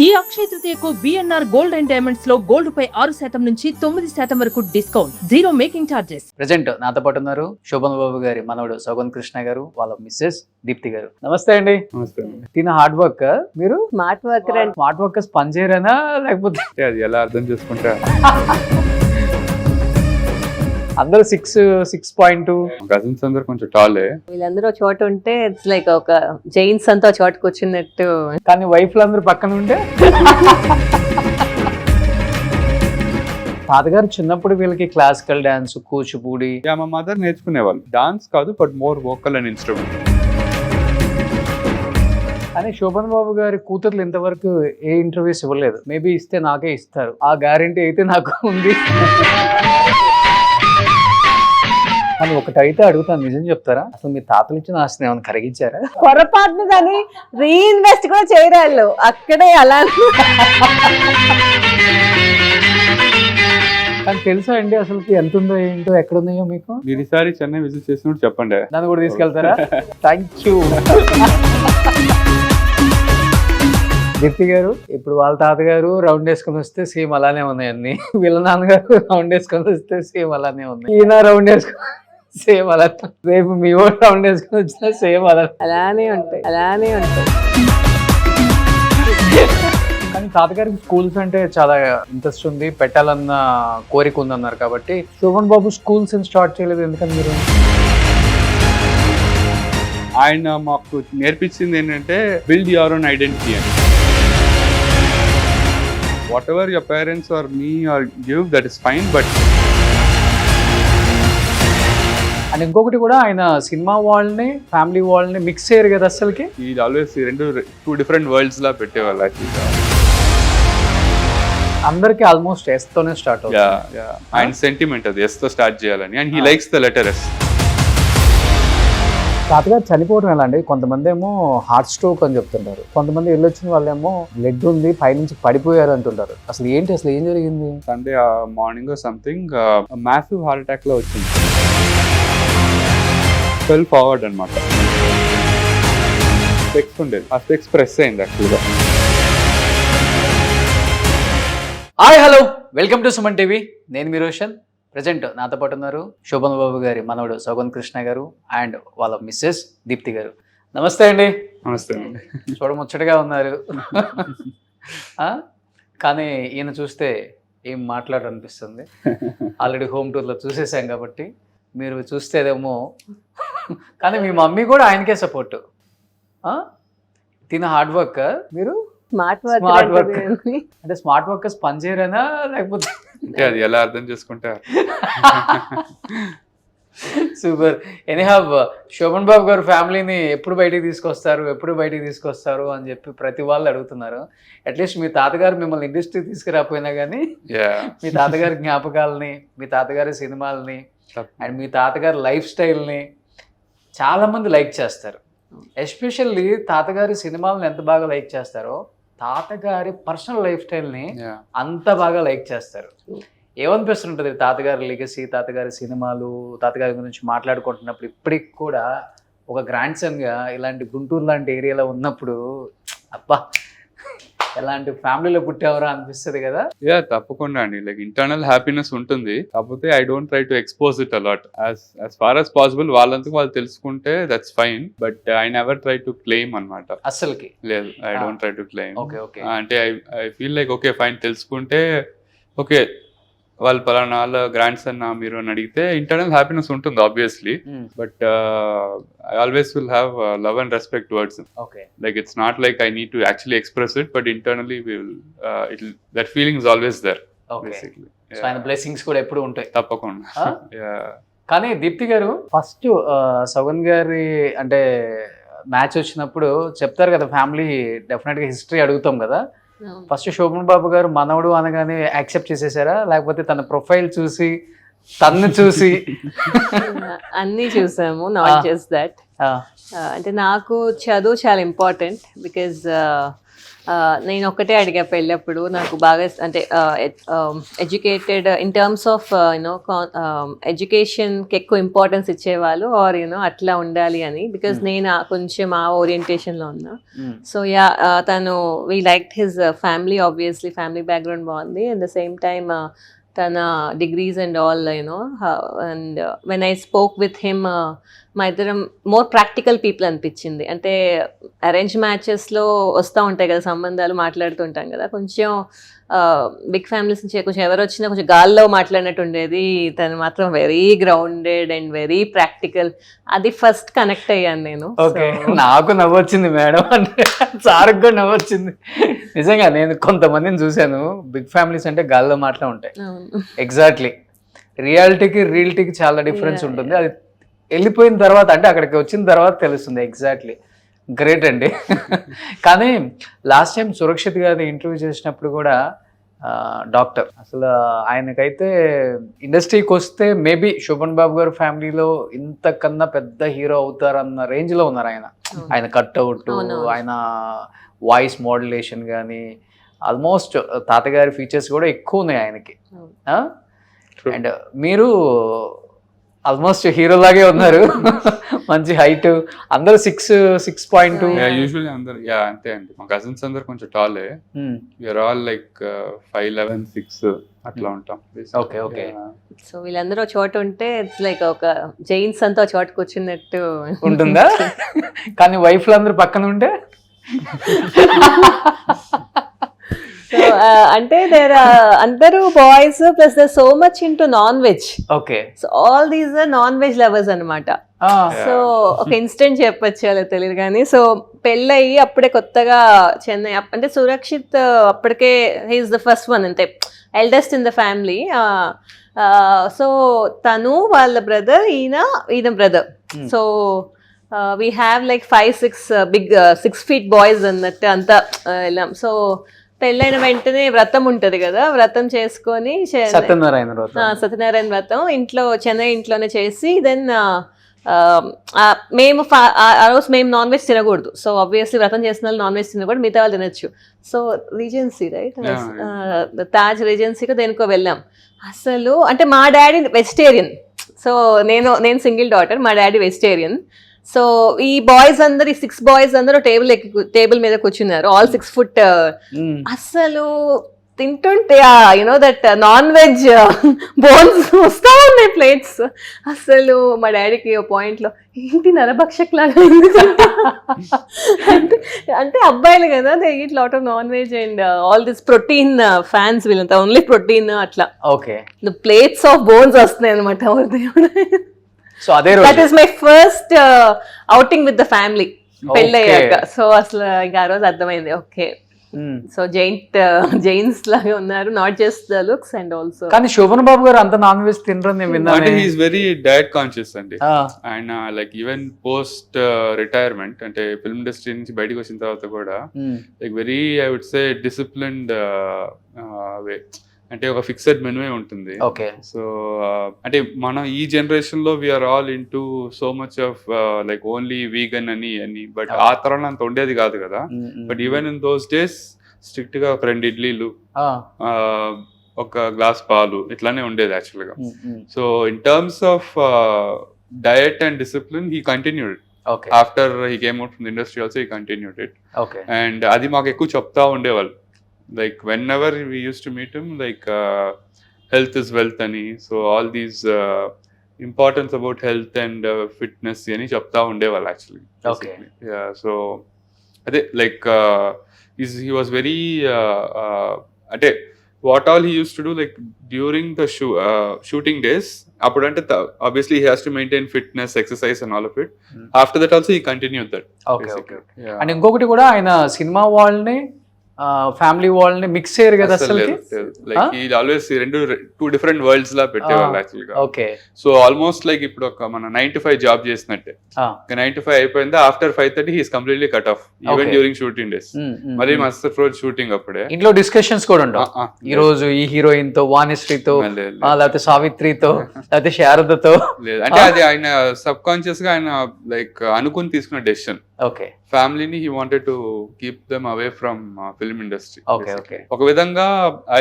ఈ అక్షయ తృతీయకు BNR gold and diamonds లో gold పై 6% నుంచి 9% వరకు discount, zero making charges. Present నాతో పాటు ఉన్నారు శోభన్ బాబు గారి మనవడు సౌగన్ కృష్ణ గారు, వాళ్ళ మిస్సెస్ దీప్తి గారు. నమస్తే అండి. నమస్తే. తిన హార్డ్ వర్క్, మీరు smart worker and smart workers పనిచేయరేనా లేకపోతే అది ఎలా అర్థం చేసుకుంటా అందరూ 6.2 కజిన్స్ అందరు కొంచెం టాలే. వీళ్ళందరూ ఒక చోట ఉంటే ఇట్స్ లైక్ ఒక జైన్స్ అంతా ఒక చోటకు వచ్చినట్టు. కానీ వైఫ్లు అందరూ పక్కన ఉంటే తాతగారు చిన్నప్పుడు వీళ్ళకి క్లాసికల్ డాన్స్, కూచిపూడి. మా మదర్ నేర్చుకునేవాళ్ళు. డాన్స్ కాదు, but more vocal and instrument. కానీ శోభన్ బాబు గారి కూతుర్లు ఇంతవరకు ఏ ఇంటర్వ్యూస్ ఇవ్వలేదు. మేబీ ఇస్తే నాకే ఇస్తారు, ఆ గ్యారంటీ అయితే నాకు ఉంది. కానీ ఒకటైతే అడుగుతాను, నిజం చెప్తారా? అసలు మీ తాతలు ఇచ్చిన ఆస్తిని ఏమైనా కరిగించారా? పొరపాటును దాన్ని రీఇన్వెస్ట్ కూడా చేయరాళ్ళు అక్కడే అలా. కానీ తెలుసా అండి అసలు ఎంత ఉందో ఏంటో, ఎక్కడ ఉన్నాయో మీకు? మీరు ఈసారి చెన్నై విజిట్ చేసినప్పుడు చెప్పండి. నన్ను కూడా తీసుకెళ్తారా? Thank you. దీప్తి గారు, ఇప్పుడు వాళ్ళ తాతగారు రౌండ్ వేసుకొని వస్తే సేమ్ అలానే ఉన్నాయి అన్ని. వీళ్ళ నాన్నగారు రౌండ్ వేసుకొని వస్తే సేమ్ అలానే ఉన్నాయి. ఈయన రౌండ్ వేసుకొని సేమ్ అలా. రేపు మీ ఓ రౌండ్ వేసుకొని వచ్చినా సేమ్ అలానే ఉంటాయి. కానీ తాతగారికి స్కూల్స్ అంటే చాలా ఇంట్రెస్ట్ ఉంది, పెట్టాలన్న కోరిక ఉందన్నారు. కాబట్టి శోభన్ బాబు స్కూల్స్ స్టార్ట్ చేయలేదు ఎందుకని మీరు? ఆయన మాకు నేర్పించింది ఏంటంటే బిల్డ్ యువర్ ఓన్ ఐడెంటిటీ అని. Whatever your parents are me are give, that is fine, but and ఇంకొకటి కూడా, ఆయన సినిమా వాళ్ళని ఫ్యామిలీ వాళ్ళని మిక్స్ చేయరు కదా అసలుకి. ఈ ఆల్వేస్ టూ డిఫరెంట్ వరల్డ్స్ లా పెట్టేవాళ్ళు. అందరికి ఆల్మోస్ట్ ఎస్ తోనే స్టార్ట్ అవుతుంది. ఆయన సెంటిమెంట్ అది ఎస్ తో స్టార్ట్ చేయాలని. And he likes the letter S. తాతగారు చనిపోవడం ఎలా అండి? కొంతమంది ఏమో హార్ట్ స్ట్రోక్ అని చెప్తుంటారు, కొంతమంది వెళ్ళొచ్చిన వాళ్ళేమో బ్లడ్ ఉంది పైనుంచి పడిపోయారు అంటుంటారు. అసలు ఏంటి, అసలు ఏం జరిగింది? Sunday morning something massive heart attack లో వచ్చింది. ఫెల్ ఫార్వర్డ్ అనమాట. స్పెక్స్ ఉండేది, ఆ స్పెక్స్ ప్రెస్ అయింది యాక్చువల్గా. Hi, hello, welcome to Suman TV. నేను మీ రోషన్. ప్రజెంట్ నాతో పాటు ఉన్నారు శోభన్ బాబు గారి మనవడు సౌగన్ కృష్ణ గారు అండ్ వాళ్ళ మిస్సెస్ దీప్తి గారు. నమస్తే అండి. నమస్తే అండి. చూడముచ్చటగా ఉన్నారు. కానీ ఈయన చూస్తే ఏం మాట్లాడాలనిపిస్తుంది. ఆల్రెడీ హోమ్ టూర్లో చూసేసాం కాబట్టి మీరు చూస్తేదేమో. కానీ మీ మమ్మీ కూడా ఆయనకే సపోర్ట్. తిన హార్డ్ వర్క్, మీరు స్మార్ట్ స్మార్ట్ వర్క్. వర్క్. అంటే స్మార్ట్ వర్కర్స్ పనిచేయరేనా లేకపోతే? అది ఎలా అర్థం చేసుకుంటా. సూపర్. ఎనీహావ్, శోభన్ బాబు గారు ఫ్యామిలీని ఎప్పుడు బయటికి తీసుకొస్తారు అని చెప్పి ప్రతి వాళ్ళు అడుగుతున్నారు. అట్లీస్ట్ మీ తాతగారు మిమ్మల్ని ఇండస్ట్రీ తీసుకురాపోయినా కానీ మీ తాతగారి జ్ఞాపకాలని, మీ తాతగారి సినిమాలని అండ్ మీ తాతగారి లైఫ్ స్టైల్ని చాలా మంది లైక్ చేస్తారు. ఎస్పెషల్లీ తాతగారి సినిమాలను ఎంత బాగా లైక్ చేస్తారో తాతగారి పర్సనల్ లైఫ్ స్టైల్ని అంత బాగా లైక్ చేస్తారు. ఏమనిపిస్తుంటుంది తాతగారి లెగసీ, తాతగారి సినిమాలు, తాతగారి గురించి మాట్లాడుకుంటున్నప్పుడు? ఇప్పటికి కూడా ఒక గ్రాండ్ సన్గా ఇలాంటి గుంటూరు లాంటి ఏరియాలో ఉన్నప్పుడు అబ్బా ఎలాంటి ఫ్యామిలీలో పుట్టేవరా అనిపిస్తుంది కదా? తప్పకుండా అండి. లైక్ ఇంటర్నల్ హ్యాపీనెస్ ఉంటుంది, కాకపోతే I don't try to expose it a lot. As far as possible వాళ్ళంతకు వాళ్ళు తెలుసుకుంటే that's fine, but I never try to claim అనమాట. అసలుకి లేదు, I don't try to claim. అంటే I feel like okay fine, తెలుసుకుంటే ఓకే వాళ్ళు పలానా వాళ్ళ గ్రాండ్ సన్ మీరు అని అడిగితే ఇంటర్నల్ హ్యాపీనెస్ ఉంటుంది obviously, but I always will have love and respect towards him. Like it's not like I need to actually express it, but internally that feeling is always there. Basically. So ఆయన blessings కూడా ఎప్పుడు ఉంటాయి తప్పకుండా. కానీ దీప్తి గారు, first సౌగన్ గారి అంటే match వచ్చినప్పుడు చెప్తారు కదా, ఫ్యామిలీ డెఫినెట్గా హిస్టరీ అడుగుతాం కదా. ఫస్ట్ శోభన్ బాబు గారు మనవడు అనగానే యాక్సెప్ట్ చేసేసారా, లేకపోతే తన ప్రొఫైల్ చూసి తన్ను చూసి? అన్నీ చూసాము, నాట్ జస్ట్ దట్. అంటే నాకు చదువు చాలా ఇంపార్టెంట్, బికాజ్ నేను ఒక్కటే అడిగా పెళ్ళప్పుడు నాకు బాగా అంటే educated in terms of you know ఎడ్యుకేషన్కి ఎక్కువ ఇంపార్టెన్స్ ఇచ్చేవాళ్ళు ఆర్ యూనో అట్లా ఉండాలి అని, బికాస్ నేను కొంచెం ఆ ఓరియంటేషన్లో ఉన్నా. సో యా తను we like his family, obviously family background బాగుంది. అట్ ద సేమ్ టైమ్ తన degrees and all you know, and when I spoke with him మా ఇద్దరం మోర్ ప్రాక్టికల్ పీపుల్ అనిపించింది. అంటే అరేంజ్ మ్యాచెస్లో వస్తూ ఉంటాయి కదా సంబంధాలు, మాట్లాడుతుంటాం కదా, కొంచెం బిగ్ ఫ్యామిలీస్ నుంచి కొంచెం ఎవరు వచ్చినా కొంచెం గాల్లో మాట్లాడినట్టు ఉండేది. తను మాత్రం very grounded and very practical. అది ఫస్ట్ కనెక్ట్ అయ్యాను నేను. ఓకే, నాకు నవ్వొచ్చింది మేడం అంటే, సార్కి కూడా నవ్వొచ్చింది. నిజంగా నేను కొంతమందిని చూశాను, బిగ్ ఫ్యామిలీస్ అంటే గాల్లో మాటలే ఉంటాయి. ఎగ్జాక్ట్లీ, రియాలిటీకి చాలా డిఫరెన్స్ ఉంటుంది. అది వెళ్ళిపోయిన తర్వాత అంటే అక్కడికి వచ్చిన తర్వాత తెలుస్తుంది. ఎగ్జాక్ట్లీ, గ్రేట్ అండి. కానీ లాస్ట్ టైం సురక్షిత్ గారిని ఇంటర్వ్యూ చేసినప్పుడు కూడా డాక్టర్ అసలు ఆయనకైతే ఇండస్ట్రీకి వస్తే మేబీ శోభన్ బాబు గారు ఫ్యామిలీలో ఇంతకన్నా పెద్ద హీరో అవుతారన్న రేంజ్లో ఉన్నారు ఆయన. ఆయన కట్అవుట్, ఆయన వాయిస్ మోడ్యులేషన్ కానీ ఆల్మోస్ట్ తాతగారి ఫీచర్స్ కూడా ఎక్కువ ఉన్నాయి ఆయనకి. అండ్ మీరు ఆల్మోస్ట్ హీరో లాగే ఉన్నారు. మంచి హైట్, అందరూ 6'2". యూజువల్లీ అందరు అంతే అండి. మా కజిన్స్ అందరు కొంచెం టాలే. వీఆర్ ఆల్ లైక్ 5'11", 6 అట్లా ఉంటాం. Okay okay. సో వీళ్ళందరూ ఒక చోట ఉంటే ఇట్స్ లైక్ ఒక జైన్స్ అంతా ఒక చోట కూర్చున్నట్టు ఉంటుందా? కానీ వైఫ్లు అందరూ పక్కన ఉంటే అంటే అందరూ boys plus they so much into non veg. Okay, so all these are non veg lovers అనమాట. సో ఒక ఇన్స్టెంట్ చెప్పచ్చు, అలా తెలియదు కానీ. సో పెళ్ళయి అప్పుడే కొత్తగా చెన్నై, అంటే సురక్షిత్ అప్పటికే హీఈస్ ద ఫస్ట్ వన్, అంతే eldest in the family. So తను వాళ్ళ బ్రదర్, ఈయన brother. So we have like 5-6 big 6 feet boys అన్నట్టు అంతా వెళ్ళాం. సో పెళ్ళైన వెంటనే వ్రతం ఉంటది కదా, వ్రతం చేసుకొని సత్యనారాయణ వ్రతం ఇంట్లో చెన్నై ఇంట్లోనే చేసి, దెన్ మేము ఆ రోజు మేము నాన్ వెజ్ తినకూడదు. సో ఆబ్వియస్లీ వ్రతం చేసిన వాళ్ళు నాన్ వెజ్ తినకూడదు, మిగతా వాళ్ళు తినొచ్చు. సో రీజెన్సీ రైట్, తాజ్ రీజెన్సీకి దేనికో వెళ్ళాం. అసలు అంటే మా డాడీ వెజిటేరియన్, సో నేను సింగిల్ డాటర్, మా డాడీ వెజిటేరియన్. సో ఈ బాయ్స్ అందరు, ఈ 6 boys అందరూ టేబుల్ మీద కూర్చున్నారు, ఆల్ 6 foot. అసలు తింటుంటే you know that non veg bones వస్తా ఉన్నాయి ప్లేట్స్. అసలు మా డాడీకి ఓ పాయింట్ లో ఏంటి నరభక్షక్ లాగా అంటే అబ్బాయిలు కదా, they eat lot of non veg and all this protein fans, వీళ్ళంతా ఓన్లీ ప్రోటీన్ అట్లా. ఓకే, ప్లేట్స్ ఆఫ్ బోన్స్ వస్తున్నాయి అనమాట. సో అదే that is my first outing with the family పెళ్ళయ్యాక. సో అసలు ఇంకా ఆ రోజు అర్థమైంది, ఓకే సో జైన్స్ లాగా ఉన్నారు, not just the looks and also. కానీ శోభన్ బాబు గారు అంత నాన్ వెజ్ తినరని నేను విన్నాను. అంటే హీఈస్ వెరీ డయట్ కాన్షియస్ అండి. ఆయన లైక్ ఈవెన్ పోస్ట్ రిటైర్మెంట్ అంటే ఫిల్మ్ ఇండస్ట్రీ నుంచి బయటకు వచ్చిన తర్వాత కూడా like very I would say disciplined way. అంటే ఒక ఫిక్స్డ్ మెనూ ఉంటుంది. ఓకే, సో అంటే మనం ఈ జనరేషన్ లో we are all into so much of like only vegan అని, బట్ ఆ తరంలో అంత ఉండేది కాదు కదా. But even in those days strict గా ఒక 2 ఇడ్లీలు, ఒక గ్లాస్ పాలు ఇట్లానే ఉండేది యాక్చువల్ గా. So in terms of diet and discipline he continued. After he came out from the industry also he continued it. And అది మాకు ఎక్కువ చెప్తా ఉండేవాళ్ళు. Like whenever we used to meet him, like health is wealth ani, so all these importance about health and fitness ani chepta undeval actually. Okay, yeah, so ade like he was very ade what all he used to do like during the shooting days, apudante obviously he has to maintain fitness, exercise and all of it. After that also he continued that. Okay. Yeah. And ingokati kuda aina cinema వాళ్ళని family వాళ్ళని mix చేయరు కదా అసలు. Like ఈ always 2 different world's లా పెట్టేవాళ్ళు actual గా. Okay, so almost like ఇప్పుడు ఒక మన 9 to 5 జాబ్ చేసినట్టే. 9 to 5 అయిపోయిందా, after 5:30 he's completely cut off even during shooting days. మరి మస్తర్ రోజు షూటింగ్ అప్పుడే ఇంట్లో డిస్కషన్స్ కూడా ఉండవు. ఈ రోజు ఈ హీరోయిన్ తో, వాణిశ్రీతో, లేకపోతే సావిత్రితో, లేకపోతే శారదతో. లేదు, అంటే అది ఆయన సబ్ కాన్షియస్ గా ఆయన లైక్ అనుకుని తీసుకున్న డెసిషన్. ఓకే, ఫ్యామిలీని he wanted to keep them away from film industry. Okay ఒక విధంగా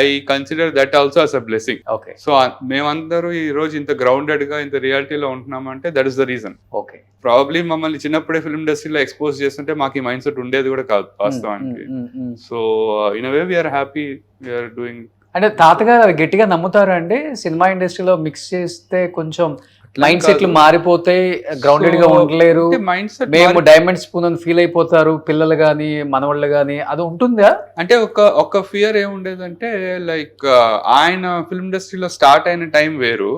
I consider that also as a blessing. Okay so మేమందరూ ఈ రోజు ఇంత గ్రౌండెడ్ గా ఇంత రియాలిటీలో ఉంటున్నామంటే that is the reason. Okay probably మమ్మల్ని చిన్నప్పుడే ఫిల్మ్ ఇండస్ట్రీలో ఎక్స్పోజ్ చేస్తుంటే మాకు ఈ మైండ్ సెట్ ఉండేది కూడా కాదు వాస్తవానికి. So in a way we're happy we're doing. అంటే తాతగారు అది గట్టిగా నమ్ముతారు అండి, సినిమా ఇండస్ట్రీలో మిక్స్ చేస్తే కొంచెం మైండ్ సెట్లు మారిపోతాయి, గ్రౌండెడ్ గా ఉండలేరు, మైండ్ సెట్ మేము డైమండ్ స్పూన్ అని ఫీల్ అయిపోతారు పిల్లలు గానీ మనవాళ్ళు గానీ, అది ఉంటుందా? అంటే ఒక ఫియర్ ఏముండేదంటే లైక్ ఆయన ఫిల్మ్ ఇండస్ట్రీలో స్టార్ట్ అయిన టైం వేరు,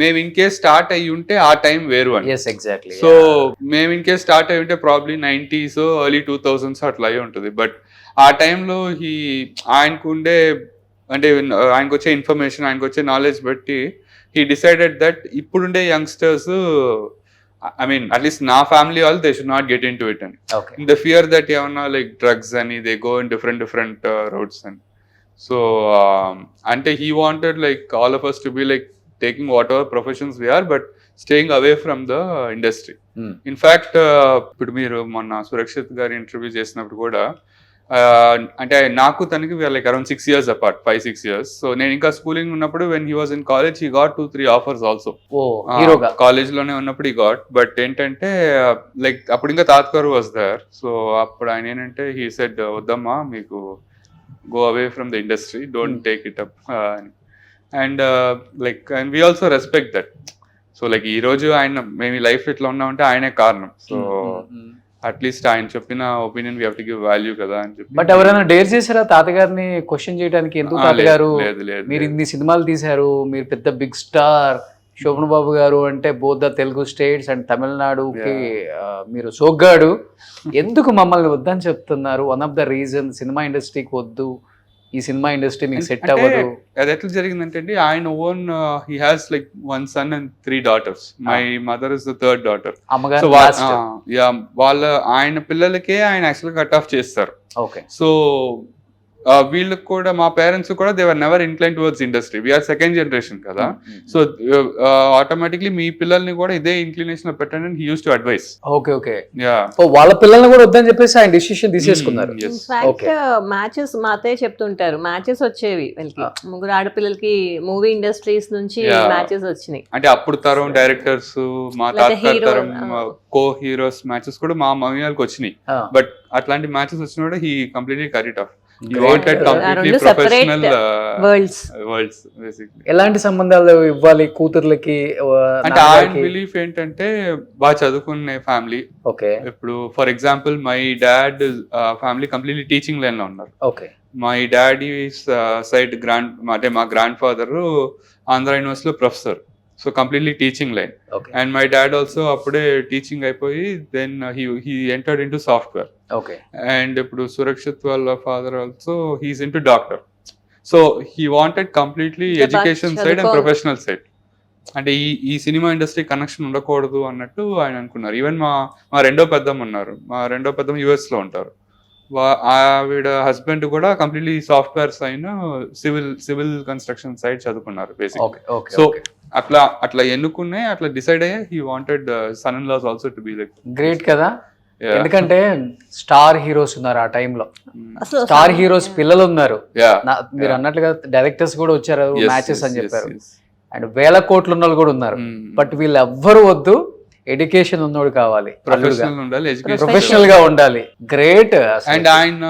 మేము ఇన్ కేస్ స్టార్ట్ అయ్యి ఉంటే ఆ టైం వేరు అని. ఎగ్జాక్ట్లీ. సో మేము ఇన్ కేస్ స్టార్ట్ అయ్యి ఉంటే ప్రాబ్లీ 90s ఎర్లీ 2000s అట్లా అయి ఉంటుంది. బట్ ఆ టైంలో ఆయనకు ఉండే అంటే ఆయనకు వచ్చే ఇన్ఫర్మేషన్, ఆయనకు వచ్చే నాలెడ్జ్ బట్టి he decided that ఇప్పుడుండే యంగ్స్టర్స్, ఐ మీన్ అట్లీస్ట్ నా ఫ్యామిలీ వాళ్ళు they should not get in to it అని. ద ఫియర్ దట్ ఏమన్నా లైక్ డ్రగ్స్ అని they go in different roads అని. సో అంటే he wanted like all of us to be like taking whatever professions we are but staying away from the industry. In fact ఇప్పుడు మీరు మొన్న సురక్షిత్ గారి interview చేసినప్పుడు కూడా అంటే నాకు తనకి like around 6 years apart, 5-6 years. So నేను ఇంకా స్కూలింగ్ ఉన్నప్పుడు when he was in college he got 2-3 offers also. College లోనే ఉన్నప్పుడు హీ గాట్. బట్ ఏంటంటే లైక్ అప్పుడు ఇంకా తాత్కారు వాజ్ దేర్. సో అప్పుడు ఆయన ఏంటంటే హీ సెడ్ వద్దమ్మా మీకు go away from the industry, don't take it up అని. And like and we also respect that. So like ఈ రోజు ఆయన మేము ఈ లైఫ్ ఇట్లా ఉన్నామంటే ఆయనే కారణం. సో అట్లీస్ట్ ఆయన చెప్పిన opinion we have to give value కదా అని చెప్పి. బట్ ఎవరైనా డేర్ చేశారా తాతగారిని క్వశ్చన్ చేయడానికి? ఎందుకు తాతగారు మీరు ఇన్ని సినిమాలు తీశారు, మీరు పెద్ద బిగ్ స్టార్, శోభన్ బాబు గారు అంటే both the Telugu states and తమిళనాడుకి మీరు సోగ్గాడు, ఎందుకు మమ్మల్ని వద్దని చెప్తున్నారు? One of the reason cinema ఇండస్ట్రీకి వద్దు, ఈ సినిమా ఇండస్ట్రీ మీకు సెట్ అవ్వదు. అది ఎట్లా జరిగిందంటే అండి, ఆయన own he has like 1 son and 3 daughters. My mother is the 3rd daughter. అమ్మగారు వాళ్ళ ఆయన పిల్లలకే ఆయన యాక్చువల్ కట్ ఆఫ్ చేస్తారు. ఓకే. సో వీళ్ళకి కూడా మా పేరెంట్స్ కూడా they were never incline towards industry. We're second generation కదా. సో ఆటోమేటిక్లీ మీ పిల్లల్ని కూడా ఇదే ఇంక్లినేషన్ పెట్టండి he use to advise. Okay okay. వాళ్ళ పిల్లల్ని కూడా వద్దని చెప్పేసి ఆయన డిసిషన్ తీసేసుకున్నారు. ఇన్ఫాక్ట్ మ్యాచెస్ మా అత్తయ్య చెప్తుంటారు, మ్యాచెస్ వచ్చేవి వీళ్ళకి, ముగ్గురు ఆడపిల్లలకి మూవీ ఇండస్ట్రీస్ నుంచి మ్యాచెస్ వచ్చినాయి. అంటే అప్పుడు తరం డైరెక్టర్స్, మా తాత తరం కో హీరోస్ మ్యాచెస్ కూడా మా మమ్మీ వాళ్ళకి వచ్చినాయి. బట్ అట్లాంటి మ్యాచెస్ వచ్చిన కూడా హీ కంప్లీట్లీ క్యారీడ్ ఆఫ్. ఎలాంటి సంబంధాలు ఇవ్వాలి కూతుర్లకి? అంటే ఆయన బిలీఫ్ ఏంటంటే బాగా చదువుకునే ఫ్యామిలీ. ఓకే. ఇప్పుడు for example my dad family completely teaching line లో ఉన్నారు. ఓకే. మై డాడీ సైడ్ అంటే మా గ్రాండ్ ఫాదర్ ఆంధ్ర యూనివర్సిటీలో professor. So completely teaching line. And my dad also అప్పుడే టీచింగ్ అయిపోయి then he entered into software. Okay. And ఇప్పుడు సురక్షిత్ వాళ్ళ father also he's into doctor. So he wanted completely education side and professional side. అంటే ఈ cinema industry connection ఉండకూడదు అన్నట్టు ఆయన అనుకున్నారు. ఈవెన్ మా రెండో పెద్దమ్మ ఉన్నారు, మా రెండో పెద్దమ్మ US లో ఉంటారు. ఆవిడ హస్బెండ్ కూడా completely software side civil construction side చదువుకున్నారు బేసిక్. సో అట్లా ఎన్నుకునే అట్లా డిసైడ్ అయ్యే he wanted son in law also to be like. Great కదా. ఎందుకంటే స్టార్ హీరోస్ ఉన్నారు ఆ టైంలో, స్టార్ హీరోస్ పిల్లలు ఉన్నారు. మీరు అన్నట్లుగా డైరెక్టర్స్ కూడా వచ్చారు మ్యాచెస్ అని చెప్పారు. అండ్ 1000 కోట్లు ఉన్న వాళ్ళు కూడా ఉన్నారు. బట్ వీళ్ళు ఎవ్వరు వద్దు, ఎడ్యుకేషన్ ఉన్నోడు కావాలి, ప్రొఫెషనల్ గా ఉండాలి. గ్రేట్. అండ్ ఆయన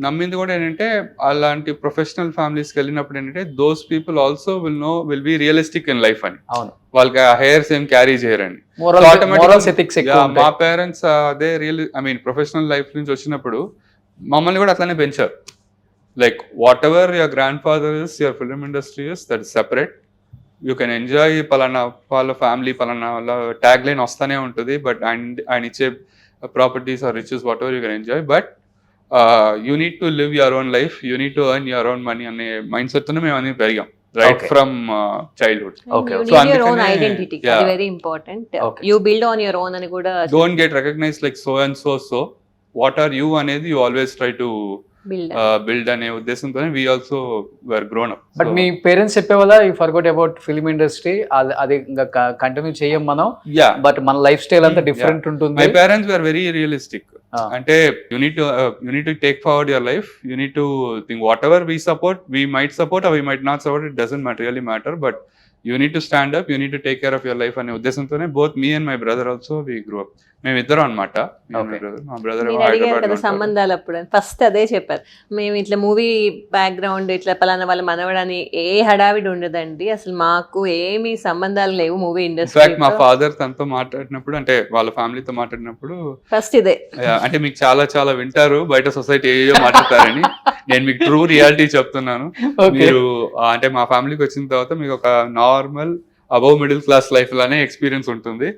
నమ్మింది కూడా ఏంటంటే అలాంటి ప్రొఫెషనల్ ఫ్యామిలీస్ కి వెళ్ళినప్పుడు ఏంటంటే those people also will be realistic in life అని. అవును. వాళ్ళకి ఆ హెయిర్స్ ఏం క్యారీ చేయరండి. మా పేరెంట్స్ అదే ప్రొఫెషనల్ లైఫ్ నుంచి వచ్చినప్పుడు మమ్మల్ని కూడా అట్లానే పెంచారు. Like what ever your grand father is, your film industry is, that is separate. You can enjoy పలానా వాళ్ళ ఫ్యామిలీ పలానా వాళ్ళ ట్యాగ్ లైన్ వస్తానే ఉంటుంది. బట్ ఆయన ఇచ్చే properties are riches whatever you can enjoy. But you need to live your own life, you need to earn your own money అనే mind set తోనే మేము అన్ని పెరిగాం right from childhood. So your identity is very important. You build on your own అని కూడా. Don't get recognized like so and so. What are you అనేది you always try to build అనే ఉద్దేశంతోనే we also were grown up. But మీ parents చెప్పేవాళ్ళ you forgot about film industry, అది ఇంకా continue చేయం మనం, యా బట్ మన లైఫ్ స్టైల్ అంతా డిఫరెంట్ ఉంటుంది. My parents were very realistic. అంటే you need to take forward your life, you need to think whatever we support, we might support or we might not support, it doesn't really matter, but you need to stand up, you need to take care of your life అనే ఉద్దేశంతోనే both me and my brother also we grow up. మేము ఇద్దరం అనమాట. మా brother అడిగారు కదా సంబంధాలు అప్పుడు, ఫస్ట్ అదే చెప్పారు, మేము ఇట్లా మూవీ బ్యాక్గ్రౌండ్ ఇట్లా పలానా వాళ్ళ మనవడని ఏ హడావిడి ఉండదండి, అసలు మాకు ఏమి సంబంధాలు లేవు మూవీ ఇండస్ట్రీ. మా ఫాదర్ తనతో మాట్లాడినప్పుడు, అంటే వాళ్ళ ఫ్యామిలీతో మాట్లాడినప్పుడు ఫస్ట్ ఇదే, అంటే మీకు చాలా చాలా వింటారు బయట సొసైటీ ఏయో మాట్లాడతారని, నేను మీకు ట్రూ రియాలిటీ చెప్తున్నాను. మీరు అంటే మా ఫ్యామిలీకి వచ్చిన తర్వాత మీకు ఒక normal above middle class life లానే ఎక్స్పీరియన్స్ ఉంటుంది,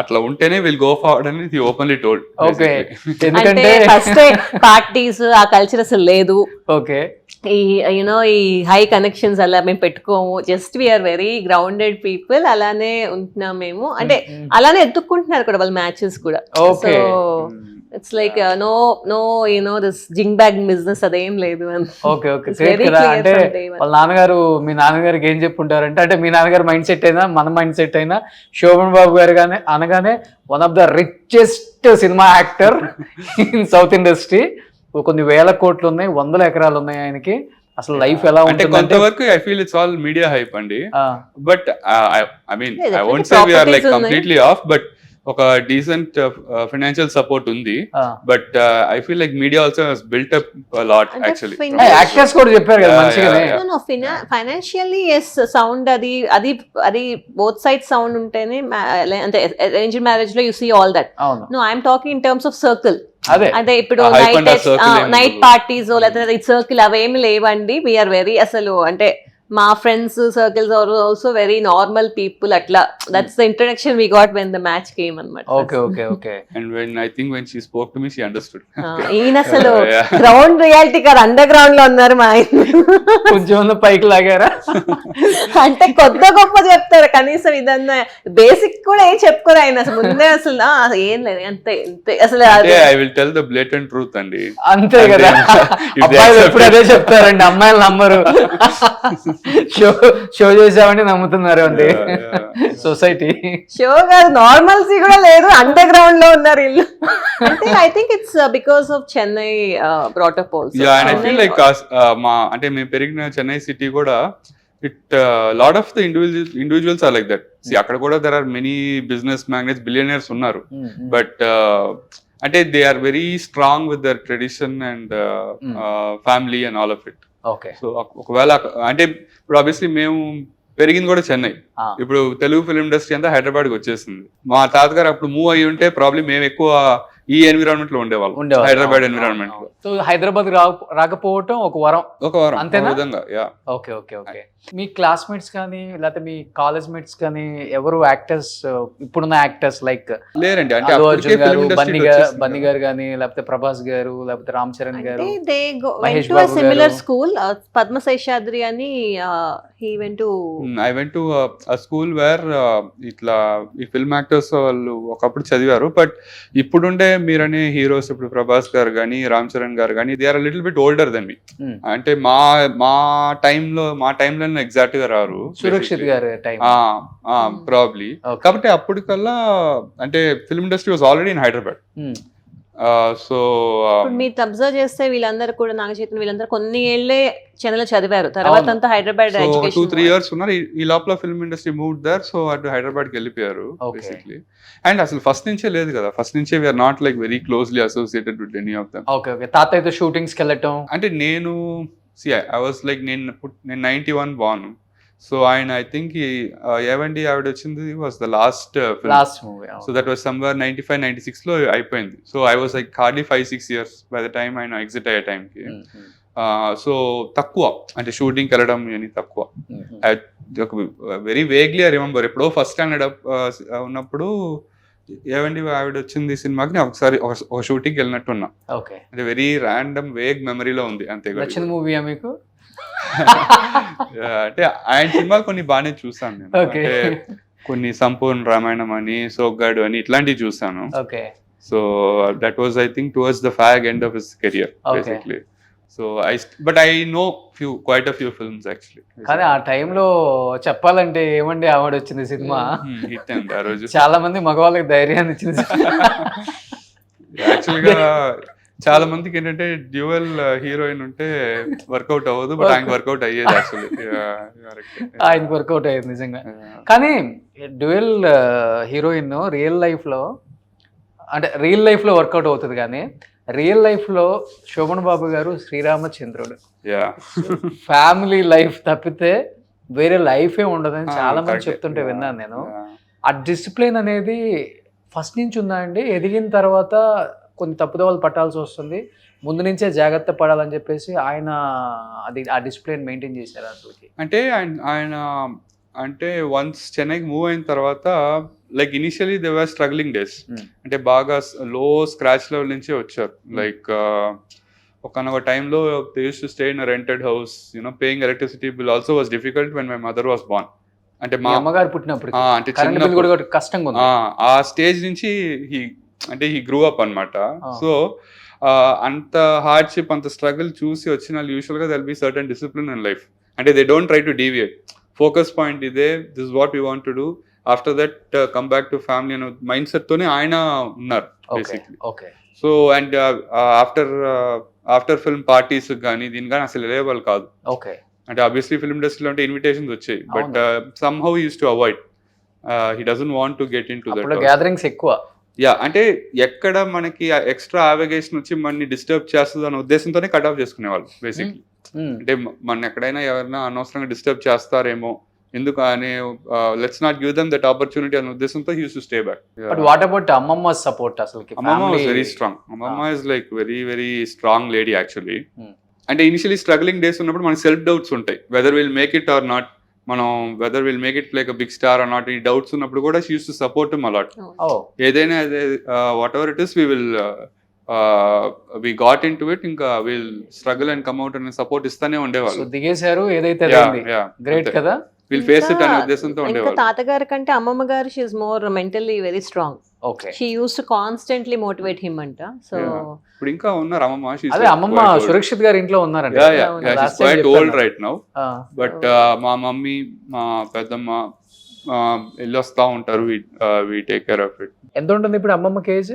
అట్లా ఉంటేనే విల్ గో ఫార్వర్డ్ అని ఇది ఓపెన్లీ టోల్డ్. ఓకే, అంటే ఎందుకంటే ఫస్ట్ పార్టీస్ ఆ కల్చర్ అసలు లేదు, ఓకే ఈ యూనో ఈ హై కనెక్షన్స్ అలా మేము పెట్టుకోము, just we're very grounded people, అలానే ఉంటున్నాం మేము, అంటే అలానే ఎత్తుక్కుంటున్నారు కూడా వాళ్ళ మ్యాచెస్ కూడా. Okay, it's like no you know this zing bag business అదేం లేదు. ఓకే ఓకే, గ్రేట్ కదా. అంటే వాళ్ళ నాన్నగారు మీ నాన్నగారికి ఏం చెప్పుంటారంటే, అంటే మీ నాన్నగారు మైండ్ సెట్ అయినా మన మైండ్ సెట్ అయినా శోభన్ బాబు గారు కానీ అనగానే one of the richest cinema actor in south industry, కొన్ని వేల కోట్లు ఉన్నాయి, 100 ఎకరాలు ఉన్నాయి ఆయనకి. అసలు లైఫ్ ఎలా అంటే కొంతవరకు I feel it's all media hype అండి, but I mean I won't say we are like completely off, but ఒక డీసెంట్ ఫైనాన్షియల్ సపోర్ట్ ఉంది, but I feel like media also has built up a lot actually. Actors కూడా చెప్పారు కదా మంచిగానే. Financially yes, sound అది both side sound ఉంటేనే, అంటే arranged marriage లో you see all that. No I'm talking in terms of circle. అదే ఇప్పుడు నైట్ పార్టీస్ లేకపోతే సర్కిల్ అవేమి లేవండి. వీఆర్ వెరీ అసలు అంటే మా friends circles are also very normal people, అట్లా that's the introduction we got when the match came అన్నమాట. Okay okay okay, and when I think when she spoke to me she understood. ఈయన అసలు ground reality కాదు, underground లో ఉన్నారు మా ఆయన, కొంచెం పైకి లాగారా అంటే కొద్ది గొప్ప చెప్తారు, కనీసం ఇదన్నా బేసిక్ కూడా ఏం చెప్పుకోరు ఆయన అసలు ముందే, అసలు ఏం లేదు అంతే అంతే అసలు. I will tell the blatant truth అండి, అంతే కదా. అబ్బాయిలు ఎప్పుడు అదే చెప్తారండి, అమ్మాయిలు నమ్మరు. షో చేసామని నమ్ముతున్నారు అండి సొసైటీ. షో కాదు, నార్మల్సీ కూడా లేదు, అండర్ గ్రౌండ్ లో ఉన్నారు ఇల్లు. అంటే I think it's because of Chennai brought up also. Yeah, and I feel like మా అంటే మేము పెరిగిన చెన్నై సిటీ కూడా it lot of the individuals are like that. అక్కడ కూడా there are many business magnates, billionaires ఉన్నారు, బట్ అంటే they are very strong with their tradition and family and all of it. Okay, so ఒకవేళ అంటే ఇప్పుడు obviously మేము పెరిగింది కూడా చెన్నై, ఇప్పుడు తెలుగు ఫిల్మ్ ఇండస్ట్రీ అంతా హైదరాబాద్ కి వచ్చేసింది. మా తాతగారు అప్పుడు మూవ్ అయ్యి ఉంటే ప్రాబ్లమ్ మేము ఎక్కువ ఈ ఎన్విరాన్మెంట్ లో ఉండేవాళ్ళం, హైదరాబాద్ ఎన్విరాన్మెంట్ లో. సో హైదరాబాద్ రాకపోవటం ఒక వరం అంతేనా? విధంగా. Yeah, okay okay okay. మీ క్లాస్మేట్స్ కానీ లేకపోతే మీ కాలేజ్ మేట్స్ కానీ ఎవరు యాక్టర్స్, ఇప్పుడున్న యాక్టర్స్ లైక్ లేరండి? అంటే బన్నీ గారు కానీ లేకపోతే ప్రభాస్ గారు లేకపోతే రామ్ చరణ్ గారు, మహేష్ బాబు సిమిలర్ స్కూల్ పద్మ శేషాద్రి అని. I went to a school where ఇట్లా ఈ ఫిల్మ్ యాక్టర్స్ వాళ్ళు ఒకప్పుడు చదివారు, బట్ ఇప్పుడుండే మీరనే హీరోస్, ఇప్పుడు ప్రభాస్ గారు కానీ రామ్ చరణ్ గారు కానీ, they are little bit older than me. అంటే మా టైంలో ఎగ్జాక్ట్ గా రారు, సురక్షిత్ గారు ప్రాబ్లీ. కాబట్టి అప్పటికల్లా అంటే film industry was already in Hyderabad. So మీరు అబ్జర్వ్ చేస్తే వీళ్ళందరూ కూడా, నాగ చైతన్య వీళ్ళందరూ కొన్ని ఏళ్లే చెన్నైలో చదివారు, తర్వాత అంతా హైదరాబాద్ 2-3 years ఉన్నారు. ఈ లోపల film industry move there, so అటు హైదరాబాద్ కి వెళ్ళిపోయారు బేసిక్లీ. అండ్ అసలు ఫస్ట్ నుంచే లేదు కదా, ఫస్ట్ నుంచే we're not like very closely associated with any of them. Okay okay. తాతయ్యతో షూటింగ్స్ కి వెళ్ళటం అంటే నేను ఐ వాజ్ లైక్ నేను 91 born. సో ఆయన ఐ థింక్ ఏవండి ఆవిడ వచ్చింది was the last movie. So that was somewhere 95-96 లో అయిపోయింది. So I was like hardly 5-6 years by the time ఆయన ఎగ్జిట్ అయ్యే టైంకి. సో తక్కువ అంటే షూటింగ్కి వెళ్ళడం అని తక్కువ. వెరీ వేగ్లీ ఐ రిమెంబర్ ఎప్పుడో ఫస్ట్ స్టాండర్డ్ ఉన్నప్పుడు ఏవండి ఆవిడ వచ్చింది సినిమాకి నేను ఒకసారి ఒక షూటింగ్కి వెళ్ళినట్టున్నా. ఓకే, అంటే వెరీ ర్యాండమ్ వేగ్ మెమరీలో ఉంది అంతే. నచ్చిన మూవీయా మీకు? అంటే ఆయన సినిమాలు కొన్ని బాగానే చూసాను నేను. అంటే కొన్ని సంపూర్ణ రామాయణం అని, సోగ్గాడు అని ఇట్లాంటివి చూసాను. Okay. So that was, I think, towards the fag end of his career, Okay. basically. So but I know quite a few films actually. కానీ ఆ టైంలో చెప్పాలంటే ఏమండి ఆవిడ వచ్చింది సినిమా హిట్ అండి ఆ రోజు. చాలా మంది మగవాళ్ళకి ధైర్యాన్ని ఇచ్చింది. యాక్చువల్గా చాలా మందికి ఏంటంటే డ్యూయల్ హీరోయిన్ ఉంటే వర్కౌట్ అవ్వదు, బట్ ఆయనకి వర్కౌట్ అయ్యేది యాక్చువల్లీ. ఆయనకి వర్కౌట్ అయ్యేది నిజంగా. కానీ డ్యూయల్ హీరోయిన్ రియల్ లైఫ్లో అంటే రియల్ లైఫ్లో వర్కౌట్ అవుతుంది, కానీ రియల్ లైఫ్లో శోభన్ బాబు గారు శ్రీరామచంద్రుడు. ఫ్యామిలీ లైఫ్ తప్పితే వేరే లైఫే ఉండదని చాలా మంది చెప్తుంటే విన్నాను నేను. ఆ డిసిప్లిన్ అనేది ఫస్ట్ నుంచి ఉందా అండి? ఎదిగిన తర్వాత కొన్ని తప్పుదోవలు పట్టాల్సి వస్తుంది, ముందు నుంచే జాగ్రత్త పడాలని చెప్పేసి ఆయన ఆ డిసిప్లిన్ మెయింటైన్ చేశారు అసలుకి. అంటే ఆయన అంటే వన్స్ చెన్నైకి మూవ్ అయిన తర్వాత like initially they were struggling days. అంటే బాగా లో స్క్రాచ్ లెవెల్ నుంచే వచ్చారు. లైక్ ఒక టైంలో they use to stay in rented house, paying electricity bill also was difficult when my mother was Born. అంటే మా అమ్మగారు పుట్టినప్పుడు అంటే కష్టంగా ఉంది. ఆ స్టేజ్ నుంచి హీ గ్రూ అప్ అనమాట. సో అంత హార్డ్షిప్, అంత స్ట్రగుల్ చూసి వచ్చిన వాళ్ళు యూజువల్గా they'll be certain discipline in life. అంటే they don't try to deviate. Focus point ఇదే, this is what we want to do, after that come back to family అనే మైండ్ సెట్ తోనే ఆయన ఉన్నారు basically. So and after film parties కానీ దీని కానీ అసలు వెళ్ళేవాళ్ళు కాదు. అంటే ఆబ్వియస్లీ ఫిల్మ్ ఇండస్ట్రీలో అంటే ఇన్విటేషన్స్ వచ్చాయి, but somehow use to avoid. He doesn't want to get in to that. Gatherings ఎక్కువ. అంటే ఎక్కడ మనకి ఎక్స్ట్రా ఆవిగేషన్ వచ్చి మనని డిస్టర్బ్ చేస్తుంది అనే ఉద్దేశంతోనే కట్ ఆఫ్ చేసుకునేవాళ్ళు బేసిక్లీ. అంటే మన ఎక్కడైనా ఎవరైనా అనవసరంగా డిస్టర్బ్ చేస్తారేమో, ఎందుకు అని let's not give them that opportunity అనే ఉద్దేశంతో he use to stay back. But what about అమ్మమ్మ సపోర్ట్? అసలు అమ్మమ్మ వాస్ వెరీ స్ట్రాంగ్. అమ్మమ్మ is like very very strong lady actually. అంటే ఇనిషియలీ స్ట్రగ్లింగ్ డేస్ ఉన్నప్పుడు మనకి సెల్ఫ్ డౌట్స్ ఉంటాయి, whether will make it or not, మనం whether will make it like a big star or not, ఈ doubts ఉన్నప్పుడు కూడా she use to support him a lot. ఏదైనా what ever it is we got into it, ఇంకా will struggle and come out అనే support ఇస్తానే ఉండేవాళ్ళు. దిగేశారు ఏదైతే. Great కదా. విల్ ఫేస్ ఇట్ అనే ఉద్దేశంతో ఉండేవాళ్ళు. తాతగారి కంటే అమ్మమ్మ గారు she is more mentally very strong. She use to constantly motivate him అంట. సో ఇప్పుడు ఇంకా ఉన్నారు అమ్మమ్మ. అదే అమ్మమ్మ సురక్షిత్ గారి ఇంట్లో ఉన్నారంట. Quite old right now, but మా మమ్మీ మా పెద్దమ్మ వెళ్ళొస్తా ఉంటారు. We take care of it. ఎంత ఉంటుంది ఇప్పుడు అమ్మమ్మకి ఏజ్?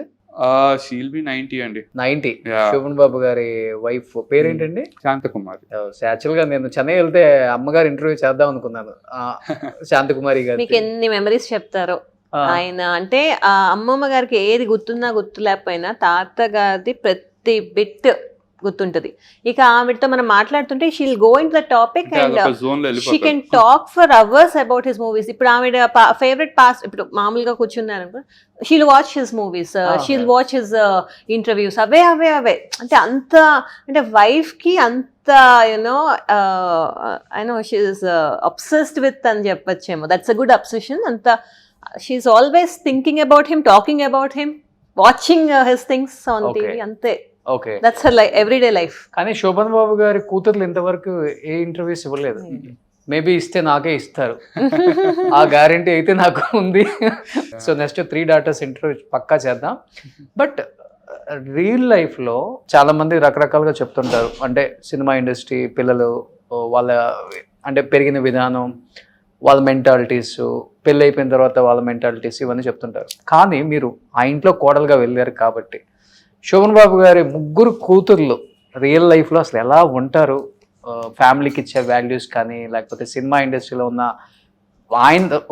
షీల్ బి 90 అండి. 90. శోభన్ బాబు గారి వైఫ్ పేరేంటండి? శాంతకుమారి. యాక్చువల్ గా నేను చెన్నై వెళ్తే అమ్మగారు ఇంటర్వ్యూ చేద్దాం అనుకున్నాను. శాంతకుమారి గారు మీకు ఎన్ని మెమరీస్ చెప్తారో ఆయన. అంటే ఆ అమ్మమ్మ గారికి ఏది గుర్తున్నా గుర్తు లేకపోయినా తాతగారిది ప్రతి బిట్ గుర్తుంటది. ఇక ఆవిడతో మనం మాట్లాడుతుంటే she'll go in the topic and she can talk for hours about his movies. ఇప్పుడు ఆవిడ ఫేవరెట్ పాస్ట్, ఇప్పుడు మామూలుగా కూర్చున్నారు, she'll watch his movies, she'll watch his interviews, అవే అవే అవే. అంటే అంత, అంటే వైఫ్ కి అంత you know I know she is obsessed with అని చెప్పొచ్చేమో. That's a good obsession. అంత she's always thinking about him, talking about him, watching his things on TV, అంతే. That's her everyday life. కానీ శోభన్ బాబు గారి కూతుర్లు ఇంతవరకు ఏ ఇంటర్వ్యూస్ ఇవ్వలేదు. మేబీ ఇస్తే నాకే ఇస్తారు, ఆ గ్యారంటీ అయితే నాకు ఉంది. సో నెక్స్ట్ 3 daughters ఇంటర్వ్యూ పక్కా చేద్దాం. బట్ రియల్ లైఫ్లో చాలా మంది రకరకాలుగా చెప్తుంటారు. అంటే సినిమా ఇండస్ట్రీ పిల్లలు వాళ్ళ అంటే పెరిగిన విధానం, వాళ్ళ మెంటాలిటీస్, పెళ్ళి అయిపోయిన తర్వాత వాళ్ళ మెంటాలిటీస్, ఇవన్నీ చెప్తుంటారు. కానీ మీరు ఆ ఇంట్లో కోడలుగా వెళ్ళారు కాబట్టి శోభన్ బాబు గారి 3 కూతుర్లు రియల్ లైఫ్లో అసలు ఎలా ఉంటారు, ఫ్యామిలీకి ఇచ్చే వాల్యూస్ కానీ, లేకపోతే సినిమా ఇండస్ట్రీలో ఉన్న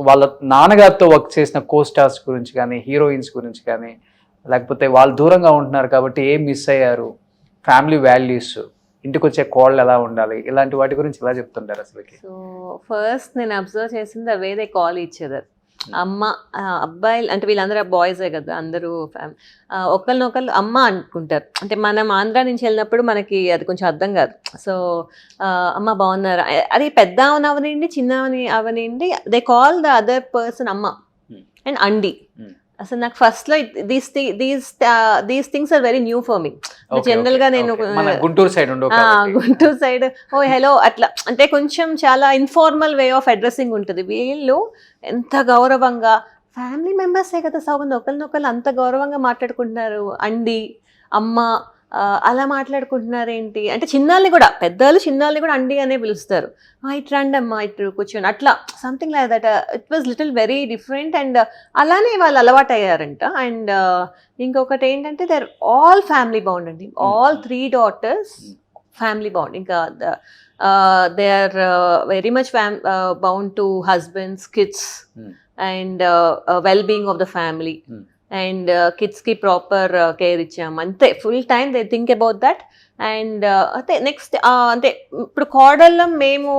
వాళ్ళ నాన్నగారితో వర్క్ చేసిన కోస్టార్స్ గురించి కానీ, హీరోయిన్స్ గురించి కానీ, లేకపోతే వాళ్ళు దూరంగా ఉంటున్నారు కాబట్టి ఏం మిస్ అయ్యారు, ఫ్యామిలీ వాల్యూస్, ఇంటికి వచ్చే కోళ్ళు ఎలా ఉండాలి, ఇలాంటి వాటి గురించి ఎలా చెప్తుంటారు అసలుకి? సో ఫస్ట్ నేను అబ్జర్వ్ చేసింది away they call each other. అమ్మ అబ్బాయిలు అంటే వీళ్ళందరూ బాయ్సే కదా, అందరూ ఒకరినొకరు అమ్మ అనుకుంటారు. అంటే మనం ఆంధ్ర నుంచి వెళ్ళినప్పుడు మనకి అది కొంచెం అర్థం కాదు. సో అమ్మ బాగున్నారా, అది పెద్ద అవనండి చిన్న అవనండి, they call the other person అమ్మ అండ్ అండి. అసలు నాకు ఫస్ట్ లో these things are very new for me. General గా నేను గుంటూరు సైడ్ ఓ హలో అట్లా, అంటే కొంచెం చాలా ఇన్ఫార్మల్ వే ఆఫ్ అడ్రస్సింగ్ ఉంటుంది. వీళ్ళు ఎంత గౌరవంగా ఫ్యామిలీ మెంబర్సే కదా సౌగంధ్, ఒకరినొకరు అంత గౌరవంగా మాట్లాడుకుంటున్నారు. అండి, అమ్మ, అలా మాట్లాడుకుంటున్నారు ఏంటి అంటే, చిన్నాళ్ళని కూడా, పెద్దలు చిన్నాళ్ళని కూడా అండి అనే పిలుస్తారు. ఇటు రండి అమ్మా, ఇటు కూర్చొని, అట్లా something like that. It was little very different. And అలానే వాళ్ళు అలవాటు అయ్యారంట. అండ్ ఇంకొకటి ఏంటంటే, they are all family bond అండి. All 3 daughters family bond. ఇంకా they are very much bound to husbands, kids and well being of the family. And కిడ్స్కి proper care ఇచ్చాము అంతే. Full time they think about that. And అంటే next అంటే ఇప్పుడు కోడళ్ళం మేము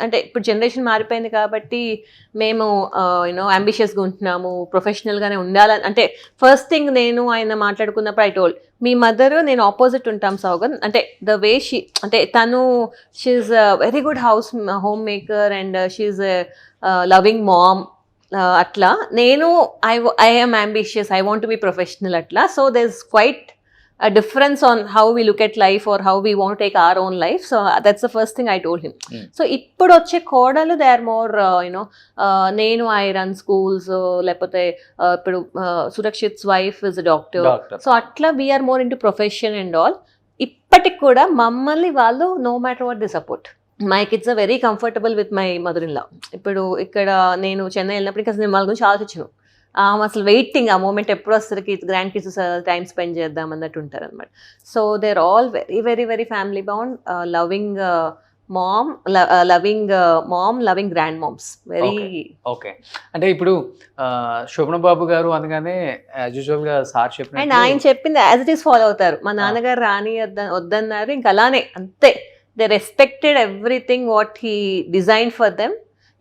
అంటే ఇప్పుడు జనరేషన్ మారిపోయింది కాబట్టి మేము అంబిషియస్గా ఉంటున్నాము, ప్రొఫెషనల్గానే ఉండాలని. అంటే ఫస్ట్ థింగ్ నేను ఆయన మాట్లాడుకున్నప్పుడు ఐ టోల్డ్, మీ మదర్ నేను ఆపోజిట్ ఉంటాం సౌగంధ్. అంటే ద వే అంటే తను she's very good home maker and she's loving mom. అట్లా నేను I am ambitious, I want to be professional అట్లా. So there's quite a difference on how we look at life or how we want to take our own life. So that's the first thing I told him. So ఇప్పుడు వచ్చే కోడలు they are more నేను I run schools, లేకపోతే ఇప్పుడు సురక్షిత్స్ wife is a doctor. So అట్లా we are more into profession and all. ఇప్పటికి కూడా మమ్మల్ని వాళ్ళు no matter what they support. My kids are very comfortable with my mother in law. ఇప్పుడు ఇక్కడ నేను చెన్నై వెళ్ళినప్పుడు ఇంకా నేను వాళ్ళ గురించి ఆలోచించను. అసలు వెయిటింగ్ ఆ మూమెంట్ ఎప్పుడు వస్తారు, గ్రాండ్ కిడ్స్ టైం స్పెండ్ చేద్దాం అన్నట్టు ఉంటారు అనమాట. So they are all very very very family bond, loving mom, loving grandmoms. Very okay. అంటే ఇప్పుడు శోభన్ బాబు గారు అనగానే యూజువల్ గా సార్ చెప్పిన అండ్ ఆయన చెప్పింది యాజ్ ఇట్ ఈస్ ఫాలో అవుతారు. మా నాన్నగారు రాని వద్దన్నారు, ఇంకా అలానే అంతే. They respected everything what he design for them.